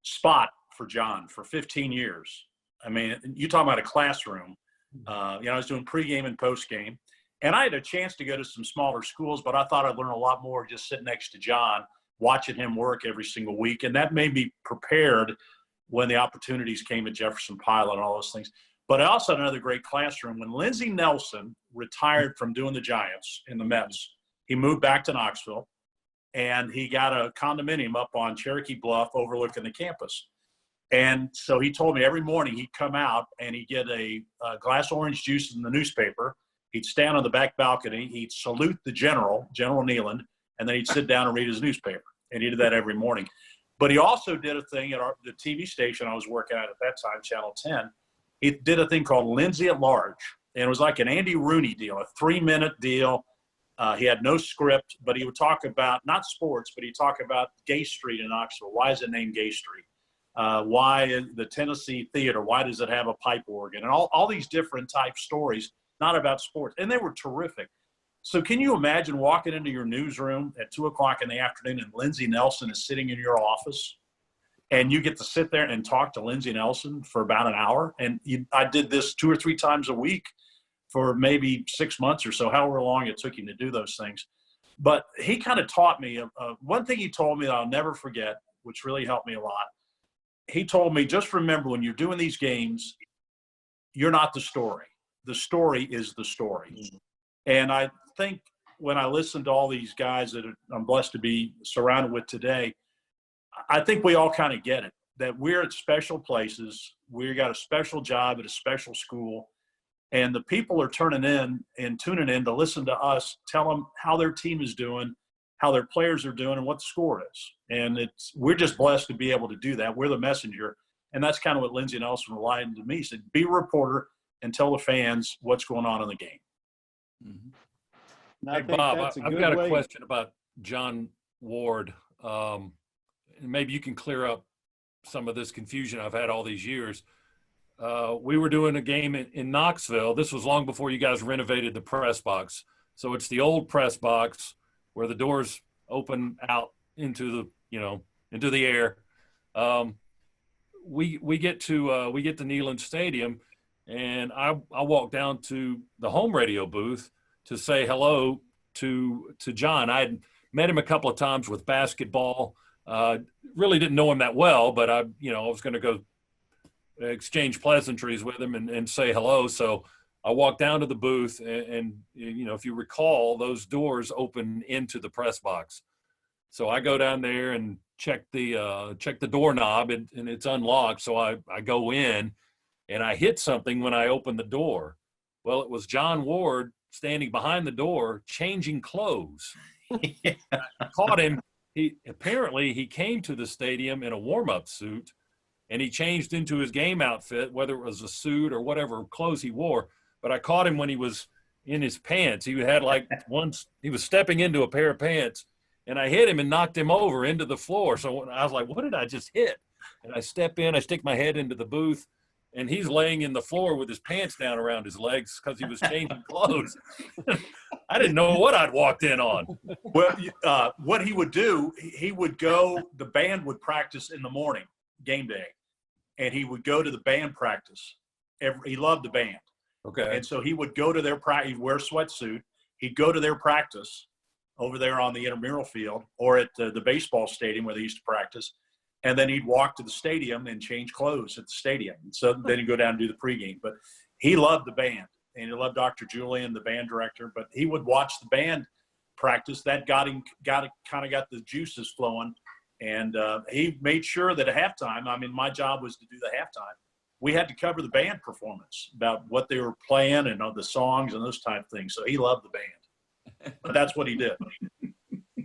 spot for John for 15 years. I mean, you talk about a classroom. I was doing pregame and postgame, and I had a chance to go to some smaller schools, but I thought I'd learn a lot more just sitting next to John, watching him work every single week, and that made me prepared when the opportunities came at Jefferson Pilot and all those things. But I also had another great classroom. When Lindsey Nelson retired from doing the Giants in the Mets, he moved back to Knoxville, and he got a condominium up on Cherokee Bluff overlooking the campus. And so he told me every morning he'd come out and he'd get a glass of orange juice in the newspaper. He'd stand on the back balcony. He'd salute the General Neyland, and then he'd sit down and read his newspaper. And he did that every morning. But he also did a thing at the TV station I was working at that time, Channel 10. He did a thing called Lindsey at Large. And it was like an Andy Rooney deal, a 3-minute deal. He had no script, but he would talk about, not sports, but he'd talk about Gay Street in Knoxville. Why is it named Gay Street? Why the Tennessee Theater? Why does it have a pipe organ? And all these different type stories, not about sports. And they were terrific. So can you imagine walking into your newsroom at 2:00 in the afternoon and Lindsey Nelson is sitting in your office, and you get to sit there and talk to Lindsey Nelson for about an hour? And I did this 2 or 3 times a week for maybe 6 months or so, however long it took him to do those things. But he kind of taught me, one thing he told me that I'll never forget, which really helped me a lot. He told me, just remember, when you're doing these games, you're not the story. The story is the story. And I think when I listen to all these guys that I'm blessed to be surrounded with today, I think we all kind of get it, that we're at special places. We got a special job at a special school. And the people are turning in and tuning in to listen to us, tell them how their team is doing, how their players are doing, and what the score is. And we're just blessed to be able to do that. We're the messenger. And that's kind of what Lindsey Nelson relied to me. He said, be a reporter and tell the fans what's going on in the game. Hey, Bob, I've got a question about John Ward. Maybe you can clear up some of this confusion I've had all these years. We were doing a game in Knoxville. This was long before you guys renovated the press box. So it's the old press box where the doors open out into the air. We get to Neyland Stadium, and I walk down to the home radio booth to say hello to John. I had met him a couple of times with basketball. Really didn't know him that well, but I was going to go exchange pleasantries with him and say hello. So I walked down to the booth, and if you recall, those doors open into the press box. So I go down there and check the doorknob, and it's unlocked. So I go in, and I hit something when I opened the door. Well, it was John Ward standing behind the door changing clothes. I caught him. He came to the stadium in a warm-up suit, and he changed into his game outfit, whether it was a suit or whatever clothes he wore. But I caught him when he was in his pants. He had he was stepping into a pair of pants, and I hit him and knocked him over into the floor. So I was like, what did I just hit? And I step in, I stick my head into the booth, and he's laying in the floor with his pants down around his legs because he was changing clothes. I didn't know what I'd walked in on. Well, what he would do, he would go, the band would practice in the morning, game day, and he would go to the band practice. He loved the band. Okay. And so he would go to their practice, he'd wear a sweatsuit, he'd go to their practice, over there on the intramural field or at the baseball stadium where they used to practice. And then he'd walk to the stadium and change clothes at the stadium. So then he'd go down and do the pregame. But he loved the band, and he loved Dr. Julian, the band director. But he would watch the band practice. That got the juices flowing. And he made sure that at halftime, I mean, my job was to do the halftime. We had to cover the band performance about what they were playing and the songs and those type of things. So he loved the band. But that's what he did.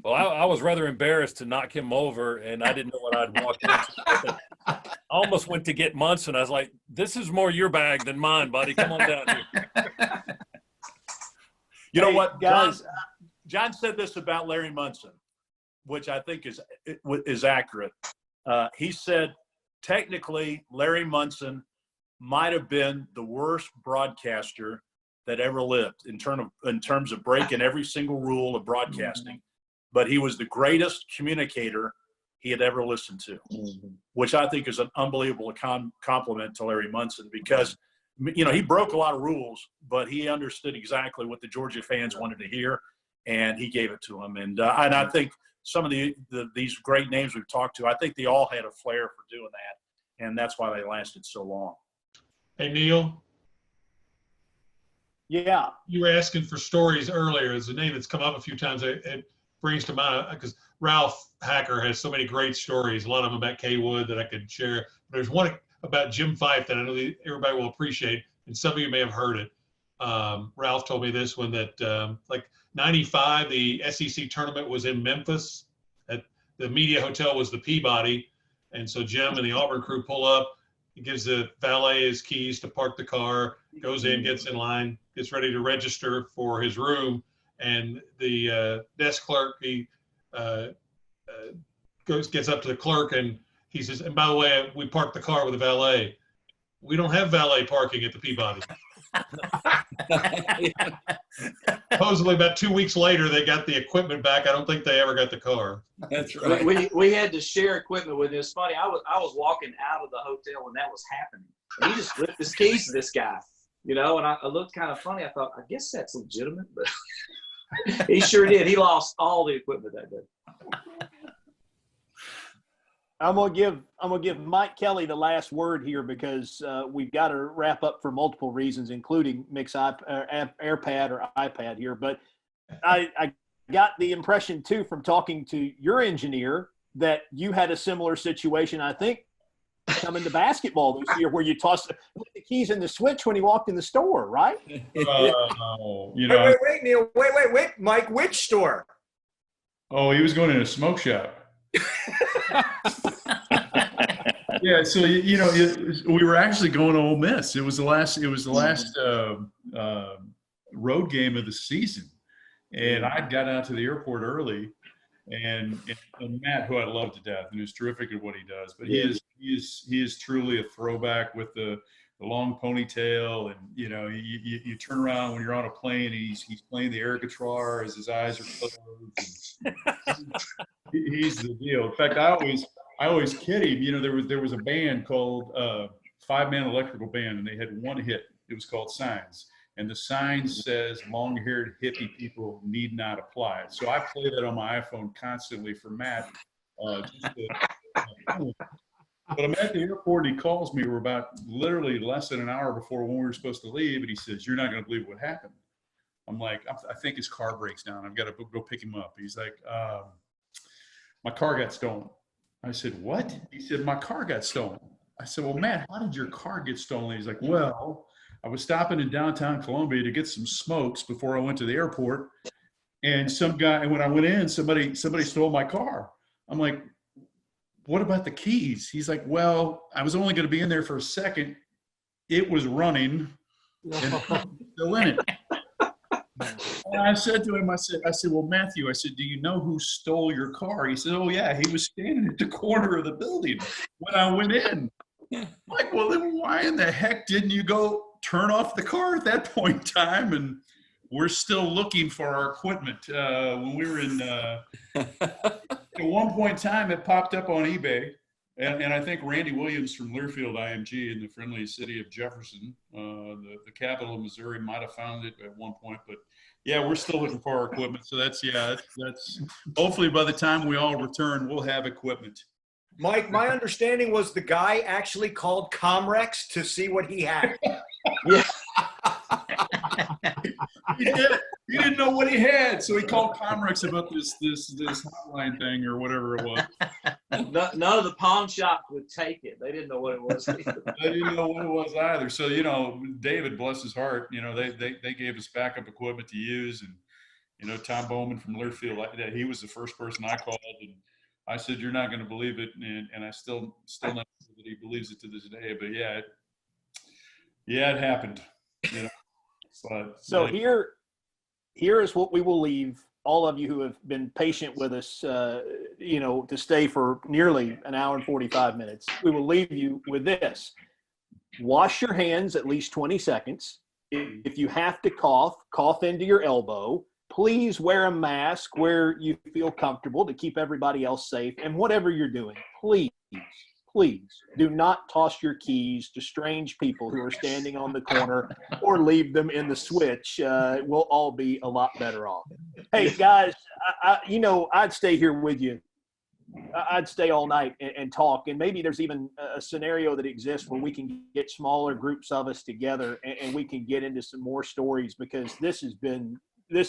Well, I was rather embarrassed to knock him over, and I didn't know what I'd walked into. I almost went to get Munson. I was like, this is more your bag than mine, buddy. Come on down here. You know what, guys? John said this about Larry Munson, which I think is accurate. He said, technically, Larry Munson might have been the worst broadcaster that ever lived in terms of breaking every single rule of broadcasting. But he was the greatest communicator he had ever listened to, which I think is an unbelievable compliment to Larry Munson because, you know, he broke a lot of rules, but he understood exactly what the Georgia fans wanted to hear, and he gave it to them. And I think some of these great names we've talked to, I think they all had a flair for doing that, and that's why they lasted so long. Hey, Neil. Yeah. You were asking for stories earlier. It's a name that's come up a few times. It brings to mind because Ralph Hacker has so many great stories, a lot of them about K Wood that I could share. There's one about Jim Fife that I know that everybody will appreciate, and some of you may have heard it. Ralph told me this one that like 95, the SEC tournament was in Memphis. At the media hotel was the Peabody, and so Jim and the Auburn crew pull up. He gives the valet his keys to park the car, goes in, gets in line, gets ready to register for his room. And the desk clerk, he gets up to the clerk and he says, and by the way, we parked the car with the valet. We don't have valet parking at the Peabody. Supposedly about 2 weeks later, they got the equipment back. I don't think they ever got the car. That's right. We had to share equipment with him. It's funny. I was walking out of the hotel when that was happening. And he just flipped his keys to this guy, you know, and I looked kind of funny. I thought, I guess that's legitimate, but he sure did. He lost all the equipment that day. I'm gonna give Mike Kelly the last word here because we've got to wrap up for multiple reasons, including AirPad or iPad here. But I got the impression too from talking to your engineer that you had a similar situation. I think coming to basketball this year where you tossed the keys in the switch when he walked in the store, right? You know, wait, Neil. Wait, Mike. Which store? Oh, he was going in a smoke shop. Yeah, so you know, we were actually going to Ole Miss. It was the last road game of the season, and I got out to the airport early, and Matt, who I love to death, and who's terrific at what he does, but he is truly a throwback with the long ponytail, and you know, you turn around when you're on a plane, and he's playing the air guitar as his eyes are closed. He's the deal. In fact, I always kid him. You know, there was a band called 5-Man Electrical Band, and they had one hit. It was called Signs, and the sign says "Long-haired hippie people need not apply." So I play that on my iPhone constantly for Matt. But I'm at the airport, and he calls me. We're about literally less than an hour before when we were supposed to leave, and he says, "You're not going to believe what happened." I'm like, I think his car breaks down. I've got to go pick him up. He's like, my car got stolen. I said, what? He said, my car got stolen. I said, well, Matt, how did your car get stolen? He's like, well, I was stopping in downtown Columbia to get some smokes before I went to the airport. And when I went in, somebody stole my car. I'm like, what about the keys? He's like, well, I was only going to be in there for a second. It was running and still in it. And I said to him, I said, well, Matthew, I said, do you know who stole your car? He said, oh, yeah, he was standing at the corner of the building when I went in. I'm like, well, then why in the heck didn't you go turn off the car at that point in time? And we're still looking for our equipment. When we were at one point in time, it popped up on eBay. And I think Randy Williams from Learfield IMG in the friendly city of Jefferson, the capital of Missouri, might have found it at one point, but yeah, we're still looking for our equipment. So that's hopefully by the time we all return, we'll have equipment. Mike, my understanding was the guy actually called Comrex to see what he had. Yeah. He did. He didn't know what he had, so he called Comrex about this hotline thing or whatever it was. None of the pawn shops would take it. They didn't know what it was. They didn't know what it was either. So, David, bless his heart, they gave us backup equipment to use. And, Tom Bowman from Learfield, he was the first person I called. And I said, you're not going to believe it. And I still not sure that he believes it to this day. But, it happened. But, so here is what we will leave all of you who have been patient with us, to stay for nearly an hour and 45 minutes. We will leave you with this. Wash your hands at least 20 seconds. If you have to cough into your elbow. Please wear a mask where you feel comfortable to keep everybody else safe. And whatever you're doing, please do not toss your keys to strange people who are standing on the corner or leave them in the switch. We'll all be a lot better off. Hey, guys, I'd stay here with you. I'd stay all night and talk. And maybe there's even a scenario that exists where we can get smaller groups of us together and we can get into some more stories, because this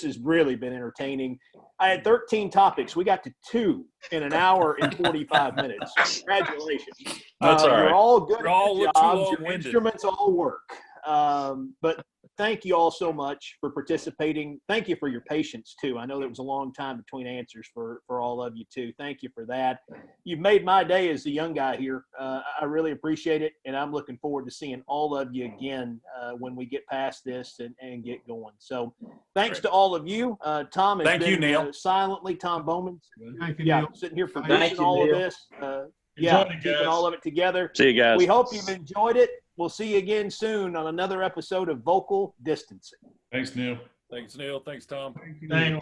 has really been entertaining. I had 13 topics. We got to 2 in an hour and 45 minutes. Congratulations. That's all right. You're all good You're at all your too jobs. Your long-winded. instruments all work. But thank you all so much for participating. Thank you for your patience, too. I know there was a long time between answers for all of you, too. Thank you for that. You've made my day as the young guy here. I really appreciate it, and I'm looking forward to seeing all of you again when we get past this and get going. So thanks to all of you. Tom has Thank you, been Neil. Silently, Tom Bowman. Thank you, Yeah, Neil. sitting here Thank producing you, all Neil. of this. Enjoyed it, Keeping guys. all of it together. See you guys. We hope you've enjoyed it. We'll see you again soon on another episode of Vocal Distancing. thanks, Neil. Thanks, Neil. Thanks, Tom. Thanks.